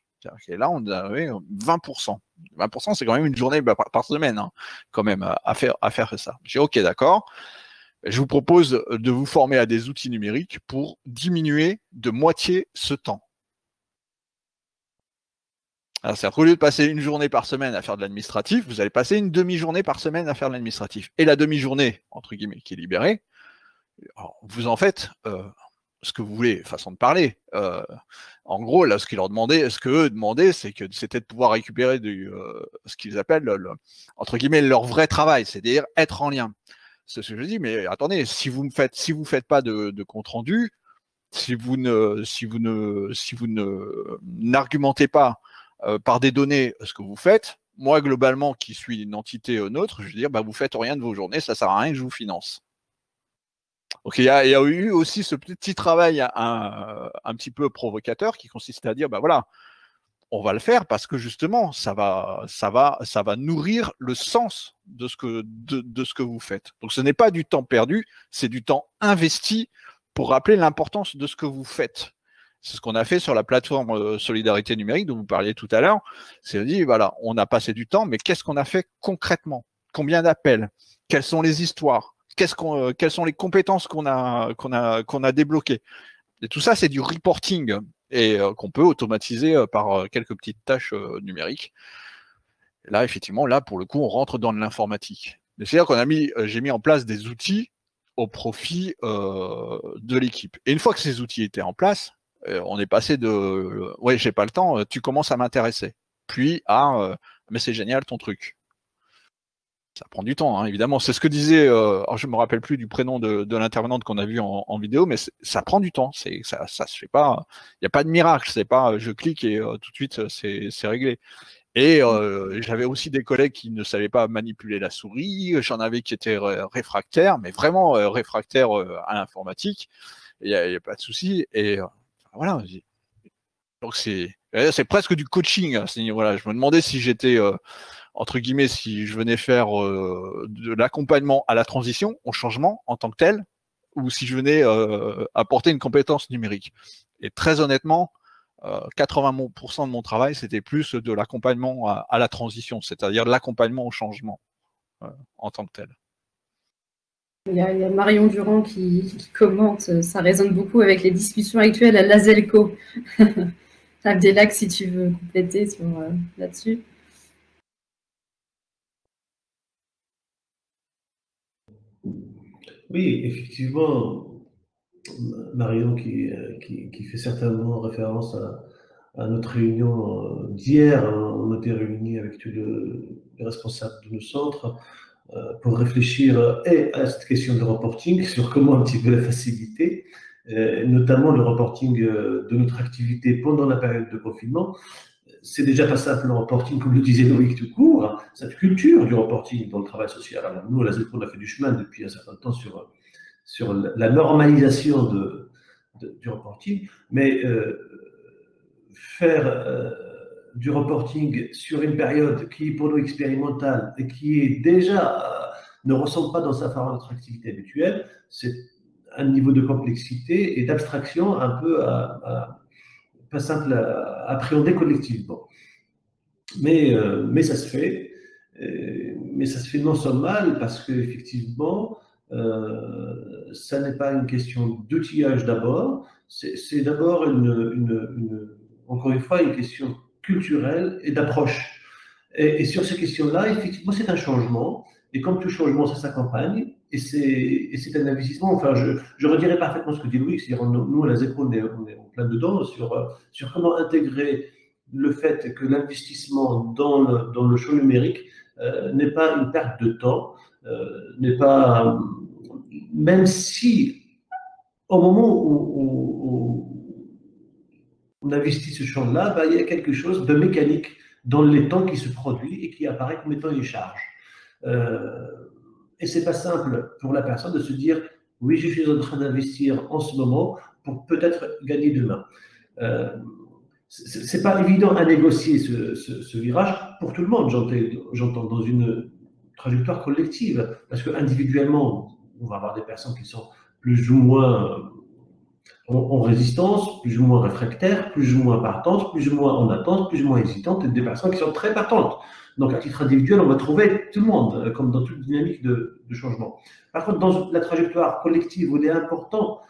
Et là, on avait 20%. 20%, c'est quand même une journée par semaine, hein, quand même, à faire ça. J'ai dit, ok, d'accord. Je vous propose de vous former à des outils numériques pour diminuer de moitié ce temps. C'est-à-dire qu'au lieu de passer une journée par semaine à faire de l'administratif, vous allez passer une demi-journée par semaine à faire de l'administratif. Et la demi-journée, entre guillemets, qui est libérée, vous en faites ce que vous voulez, façon de parler. En gros, là, ce qu'eux demandaient, c'était de pouvoir récupérer ce qu'ils appellent, entre guillemets, leur vrai travail, c'est-à-dire être en lien. C'est ce que je dis, mais attendez, si vous faites pas de compte rendu, si vous n'argumentez pas par des données ce que vous faites, moi, globalement, qui suis une entité neutre, je veux dire, bah, vous faites rien de vos journées, ça sert à rien que je vous finance. Donc, il y a eu aussi ce petit travail un petit peu provocateur qui consiste à dire, bah voilà, on va le faire parce que justement, ça va nourrir le sens de ce que vous faites. Donc, ce n'est pas du temps perdu, c'est du temps investi pour rappeler l'importance de ce que vous faites. C'est ce qu'on a fait sur la plateforme Solidarité numérique dont vous parliez tout à l'heure. C'est dit, voilà, on a passé du temps, mais qu'est-ce qu'on a fait concrètement? Combien d'appels? Quelles sont les histoires? Quelles sont les compétences qu'on a débloquées? Et tout ça, c'est du reporting et qu'on peut automatiser par quelques petites tâches numériques. Et là, effectivement, pour le coup, on rentre dans de l'informatique. C'est-à-dire j'ai mis en place des outils au profit de l'équipe. Et une fois que ces outils étaient en place, on est passé de ouais, j'ai pas le temps, tu commences à m'intéresser. Puis mais c'est génial ton truc. Ça prend du temps, hein, évidemment. C'est ce que disait, alors je me rappelle plus du prénom de l'intervenante qu'on a vu en vidéo, mais ça prend du temps. Ça se fait pas. Il n'y a pas de miracle. C'est pas je clique et tout de suite c'est réglé. Et j'avais aussi des collègues qui ne savaient pas manipuler la souris. J'en avais qui étaient réfractaires, mais vraiment réfractaires à l'informatique. Il n'y a pas de souci. Et voilà. Donc c'est presque du coaching à ce niveau-là. Je me demandais si j'étais entre guillemets, si je venais faire de l'accompagnement à la transition, au changement en tant que tel, ou si je venais apporter une compétence numérique. Et très honnêtement, 80% de mon travail, c'était plus de l'accompagnement à la transition, c'est-à-dire de l'accompagnement au changement. en tant que tel. Il y a Marion Durand qui commente, ça résonne beaucoup avec les discussions actuelles à l'ASELCO. Abdelak, si tu veux compléter là-dessus. Oui, effectivement, Marion qui fait certainement référence à notre réunion d'hier. On était réunis avec tous les responsables de nos centres pour réfléchir à cette question de reporting, sur comment un petit peu la faciliter, notamment le reporting de notre activité pendant la période de confinement. C'est déjà pas simple le reporting, comme le disait Loïc tout court, cette culture du reporting dans le travail social. Alors nous, à la ZECO, on a fait du chemin depuis un certain temps sur la normalisation du reporting, mais faire du reporting sur une période qui est pour nous expérimentale et qui est déjà ne ressemble pas dans sa forme à notre activité habituelle, c'est un niveau de complexité et d'abstraction un peu pas simple à appréhender collectivement. Mais ça se fait. Mais ça se fait non sans mal parce qu'effectivement, ça n'est pas une question d'outillage d'abord, c'est d'abord encore une fois une question culturelle et d'approche. Et sur ces questions-là, effectivement, c'est un changement. Et comme tout changement, ça s'accompagne. Et c'est un investissement. Enfin, je redirais parfaitement ce que dit Louis. C'est-à-dire, nous, à la ZECO, on est en plein dedans sur comment intégrer le fait que l'investissement dans le champ numérique n'est pas une perte de temps, n'est pas. Même si, au moment où on investit ce champ-là, il y a quelque chose de mécanique dans les temps qui se produit et qui apparaît comme étant une charge. Et c'est pas simple pour la personne de se dire oui, je suis en train d'investir en ce moment pour peut-être gagner demain. C'est pas évident à négocier ce virage pour tout le monde, j'entends dans une trajectoire collective, parce que individuellement, on va avoir des personnes qui sont plus ou moins en résistance, plus ou moins réfractaires, plus ou moins partantes, plus ou moins en attente, plus ou moins hésitantes, et des personnes qui sont très partantes. Donc, à titre individuel, on va trouver tout le monde, comme dans toute dynamique de changement. Par contre, dans la trajectoire collective où il est important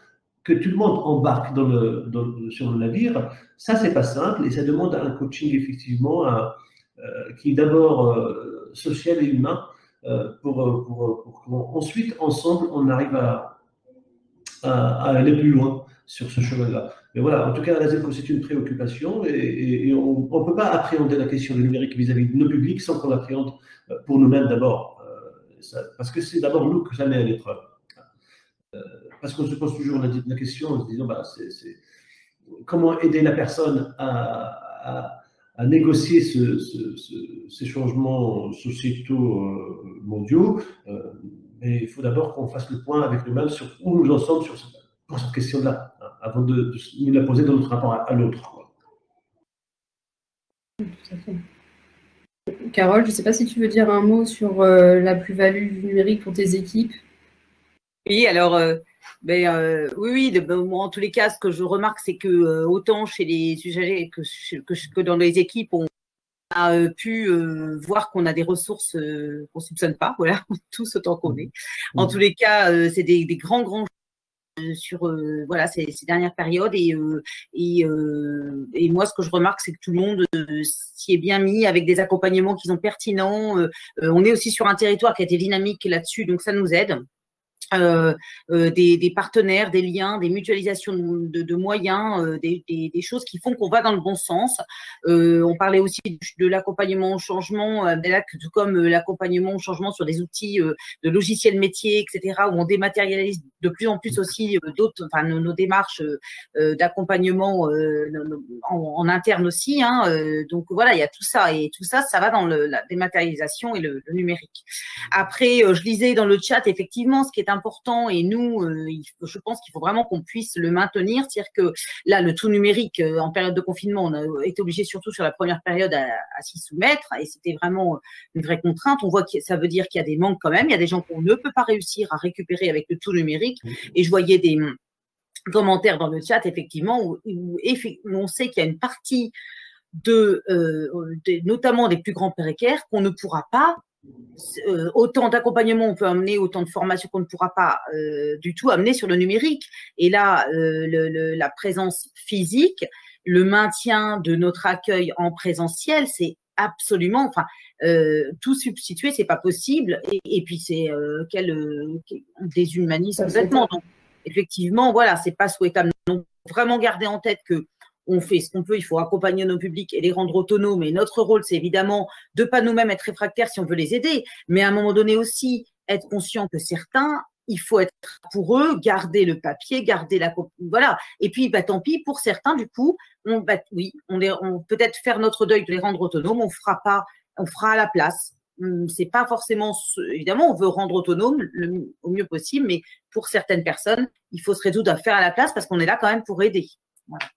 que tout le monde embarque sur le navire, ça, c'est pas simple, et ça demande un coaching, effectivement, qui est d'abord social et humain, pour ensuite, ensemble, on arrive à aller plus loin sur ce chemin-là. Mais voilà, en tout cas, à la ZECO, c'est une préoccupation et on ne peut pas appréhender la question du numérique vis-à-vis de nos publics sans qu'on l'appréhende pour nous-mêmes d'abord. Parce que c'est d'abord nous que ça met à l'épreuve. Parce qu'on se pose toujours la question en se disant comment aider la personne à négocier ces changements sociétaux mondiaux. Mais il faut d'abord qu'on fasse le point avec nous-mêmes sur où nous en sommes pour cette question-là, avant de nous la poser dans notre rapport à l'autre. Tout à fait. Carole, je ne sais pas si tu veux dire un mot sur la plus-value du numérique pour tes équipes. Oui, alors, oui, en tous les cas, ce que je remarque, c'est que autant chez les usagers que dans les équipes, on a pu voir qu'on a des ressources qu'on ne soupçonne pas, voilà, tous autant qu'on est. En tous les cas, c'est des grands sur voilà ces dernières périodes et moi ce que je remarque c'est que tout le monde s'y est bien mis avec des accompagnements qui sont pertinents. On est aussi sur un territoire qui a été dynamique là-dessus, donc ça nous aide. Des partenaires, des liens, des mutualisations de moyens, des choses qui font qu'on va dans le bon sens. On parlait aussi de l'accompagnement au changement, tout comme l'accompagnement au changement sur des outils de logiciels métiers, etc., où on dématérialise de plus en plus aussi nos démarches d'accompagnement en interne aussi. Donc voilà, il y a tout ça et tout ça, ça va dans la dématérialisation et le numérique. Après, je lisais dans le chat effectivement ce qui est important et nous, je pense qu'il faut vraiment qu'on puisse le maintenir. C'est-à-dire que là, le tout numérique, en période de confinement, on a été obligé surtout sur la première période à s'y soumettre et c'était vraiment une vraie contrainte. On voit que ça veut dire qu'il y a des manques quand même. Il y a des gens qu'on ne peut pas réussir à récupérer avec le tout numérique. Et je voyais des commentaires dans le chat, effectivement, où on sait qu'il y a une partie notamment des plus grands précaires qu'on ne pourra pas autant d'accompagnement on peut amener, autant de formation qu'on ne pourra pas du tout amener sur le numérique. Et là, la présence physique, le maintien de notre accueil en présentiel, c'est absolument, enfin, tout substituer, c'est pas possible. Et puis c'est on déshumanise complètement. Donc, effectivement, voilà, c'est pas souhaitable. Donc, vraiment garder en tête que on fait ce qu'on peut, il faut accompagner nos publics et les rendre autonomes. Et notre rôle, c'est évidemment de pas nous-mêmes être réfractaires si on veut les aider, mais à un moment donné aussi être conscient que certains, il faut être pour eux, garder le papier, garder voilà. Et puis, bah, tant pis pour certains, du coup, on peut-être faire notre deuil de les rendre autonomes, on fera à la place. C'est pas forcément, évidemment, on veut rendre autonomes au mieux possible, mais pour certaines personnes, il faut se résoudre à faire à la place parce qu'on est là quand même pour aider. Voilà.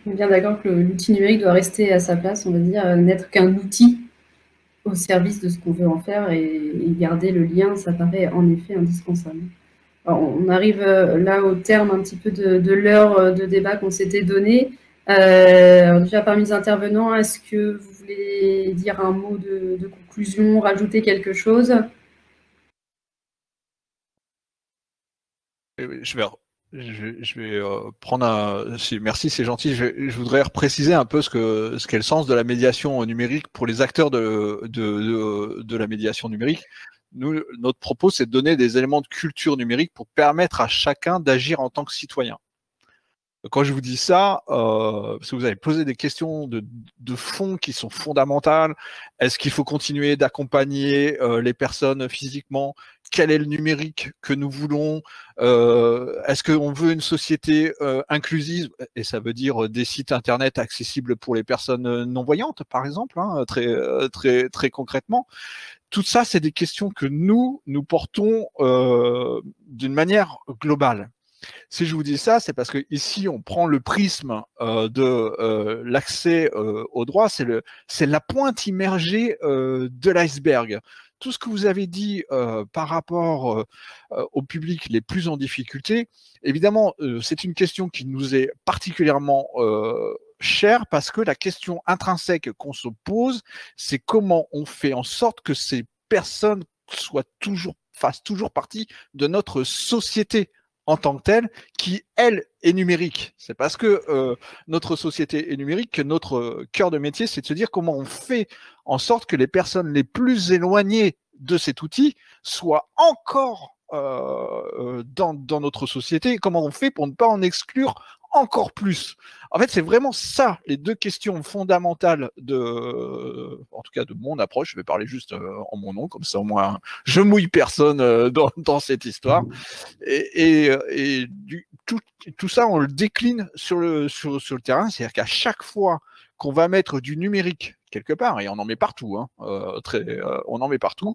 On est bien d'accord que l'outil numérique doit rester à sa place, on va dire, n'être qu'un outil au service de ce qu'on veut en faire et garder le lien, ça paraît en effet indispensable. Alors, on arrive là au terme un petit peu de l'heure de débat qu'on s'était donnée. Déjà parmi les intervenants, est-ce que vous voulez dire un mot de conclusion, rajouter quelque chose? Je vais prendre merci, c'est gentil. Je voudrais préciser un peu ce qu'est le sens de la médiation numérique pour les acteurs de la médiation numérique. Nous, notre propos, c'est de donner des éléments de culture numérique pour permettre à chacun d'agir en tant que citoyen. Quand je vous dis ça, parce que vous avez posé des questions de fond qui sont fondamentales. Est-ce qu'il faut continuer d'accompagner les personnes physiquement? Quel est le numérique que nous voulons? Est-ce qu'on veut une société inclusive? Et ça veut dire des sites internet accessibles pour les personnes non-voyantes, par exemple, hein, très concrètement. Tout ça, c'est des questions que nous portons d'une manière globale. Si je vous dis ça, c'est parce que ici on prend le prisme de l'accès au droit, c'est la pointe immergée de l'iceberg. Tout ce que vous avez dit par rapport au public les plus en difficulté, évidemment, c'est une question qui nous est particulièrement chère parce que la question intrinsèque qu'on se pose, c'est comment on fait en sorte que ces personnes fassent toujours partie de notre société en tant que telle, qui, elle, est numérique. C'est parce que notre société est numérique que notre cœur de métier, c'est de se dire comment on fait en sorte que les personnes les plus éloignées de cet outil soient encore dans notre société, comment on fait pour ne pas en exclure encore plus. En fait, c'est vraiment ça, les deux questions fondamentales en tout cas de mon approche. Je vais parler juste en mon nom, comme ça au moins je mouille personne dans cette histoire. Et tout ça, on le décline sur le terrain, c'est-à-dire qu'à chaque fois qu'on va mettre du numérique quelque part, et on en met partout, hein, on en met partout,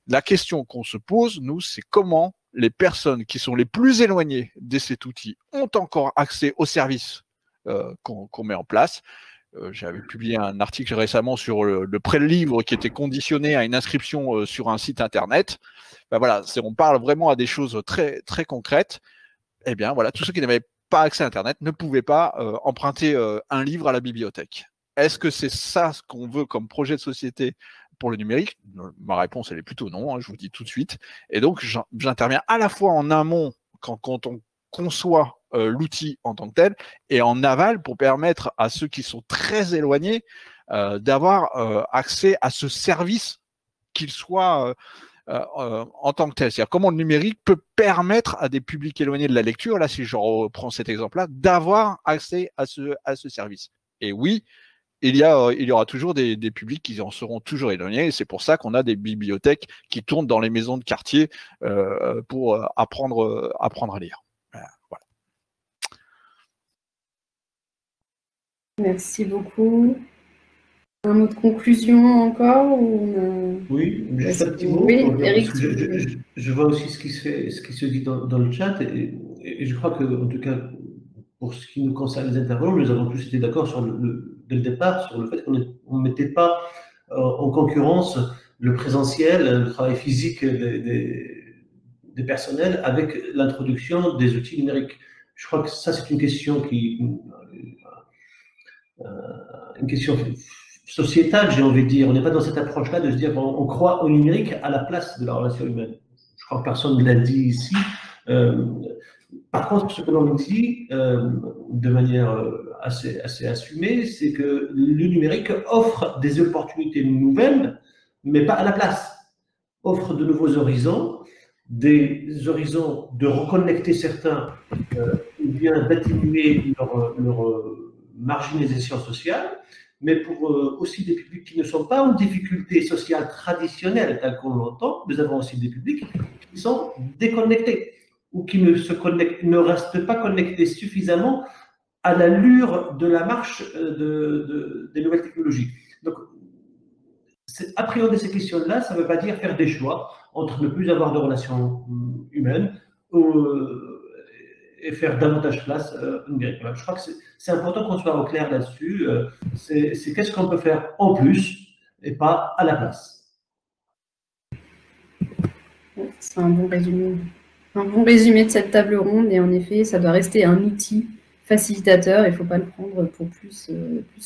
la question qu'on se pose, nous, c'est comment les personnes qui sont les plus éloignées de cet outil ont encore accès aux services qu'on met en place. J'avais publié un article récemment sur le prêt-livre qui était conditionné à une inscription sur un site internet. Ben voilà, on parle vraiment à des choses très, très concrètes. Eh bien, voilà, tous ceux qui n'avaient pas accès à Internet ne pouvaient pas emprunter un livre à la bibliothèque. Est-ce que c'est ça ce qu'on veut comme projet de société pour le numérique? Ma réponse, elle est plutôt non, hein, je vous le dis tout de suite. Et donc, j'interviens à la fois en amont, quand on conçoit l'outil en tant que tel, et en aval pour permettre à ceux qui sont très éloignés d'avoir accès à ce service, qu'il soit en tant que tel. C'est-à-dire comment le numérique peut permettre à des publics éloignés de la lecture, là si je reprends cet exemple-là, d'avoir accès à ce service. Et oui, il y aura toujours des publics qui en seront toujours éloignés, et c'est pour ça qu'on a des bibliothèques qui tournent dans les maisons de quartier pour apprendre à lire. Voilà. Merci beaucoup. Un mot de conclusion encore Oui, juste un petit mot. Oui, Eric. Je vois aussi ce qui se dit dans le chat, et je crois que, en tout cas, pour ce qui nous concerne les intervenants, nous avons tous été d'accord dès le départ sur le fait qu'on ne mettait pas en concurrence le présentiel, le travail physique des personnels avec l'introduction des outils numériques. Je crois que ça, c'est une question sociétale, j'ai envie de dire. On n'est pas dans cette approche-là de se dire on croit au numérique à la place de la relation humaine. Je crois que personne ne l'a dit ici. Par contre, ce que l'on dit de manière assez assumée, c'est que le numérique offre des opportunités nouvelles, mais pas à la place. Offre de nouveaux horizons, des horizons de reconnecter certains ou bien d'atténuer leur marginalisation sociale, mais pour aussi des publics qui ne sont pas en difficulté sociale traditionnelle telle qu'on l'entend. Nous avons aussi des publics qui sont déconnectés ou qui ne restent pas connectés suffisamment à l'allure de la marche des nouvelles technologies. Donc, appréhender ces questions-là, ça ne veut pas dire faire des choix entre ne plus avoir de relations humaines et faire davantage place numérique. Je crois que c'est important qu'on soit au clair là-dessus. C'est qu'est-ce qu'on peut faire en plus et pas à la place. C'est un bon résumé. Un bon résumé de cette table ronde, et en effet, ça doit rester un outil facilitateur, il ne faut pas le prendre pour plus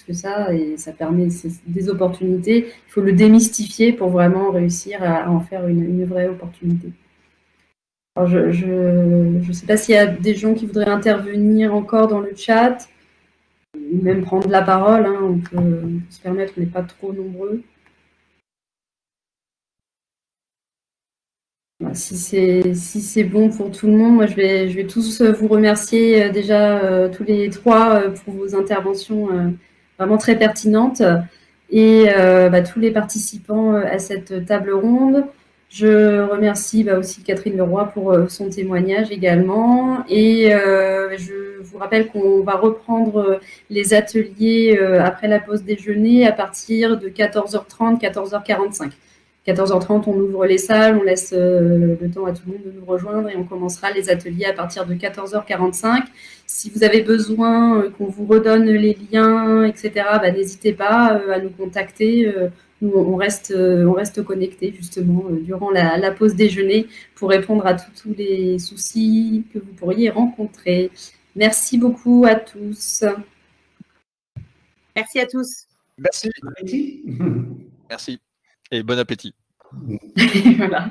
que ça, et ça permet des opportunités. Il faut le démystifier pour vraiment réussir à en faire une vraie opportunité. Alors je ne sais pas s'il y a des gens qui voudraient intervenir encore dans le chat, ou même prendre la parole, hein, on peut se permettre, on n'est pas trop nombreux. Si c'est bon pour tout le monde, moi je vais tous vous remercier déjà tous les trois pour vos interventions vraiment très pertinentes, et tous les participants à cette table ronde. Je remercie aussi Catherine Leroy pour son témoignage également, et je vous rappelle qu'on va reprendre les ateliers après la pause déjeuner à partir de 14h30, 14h45. 14h30, on ouvre les salles, on laisse le temps à tout le monde de nous rejoindre, et on commencera les ateliers à partir de 14h45. Si vous avez besoin qu'on vous redonne les liens, etc., n'hésitez pas à nous contacter. Nous, on reste connectés justement durant la pause déjeuner pour répondre à tous les soucis que vous pourriez rencontrer. Merci beaucoup à tous. Merci à tous. Merci. Merci. Merci. Et bon appétit. Voilà.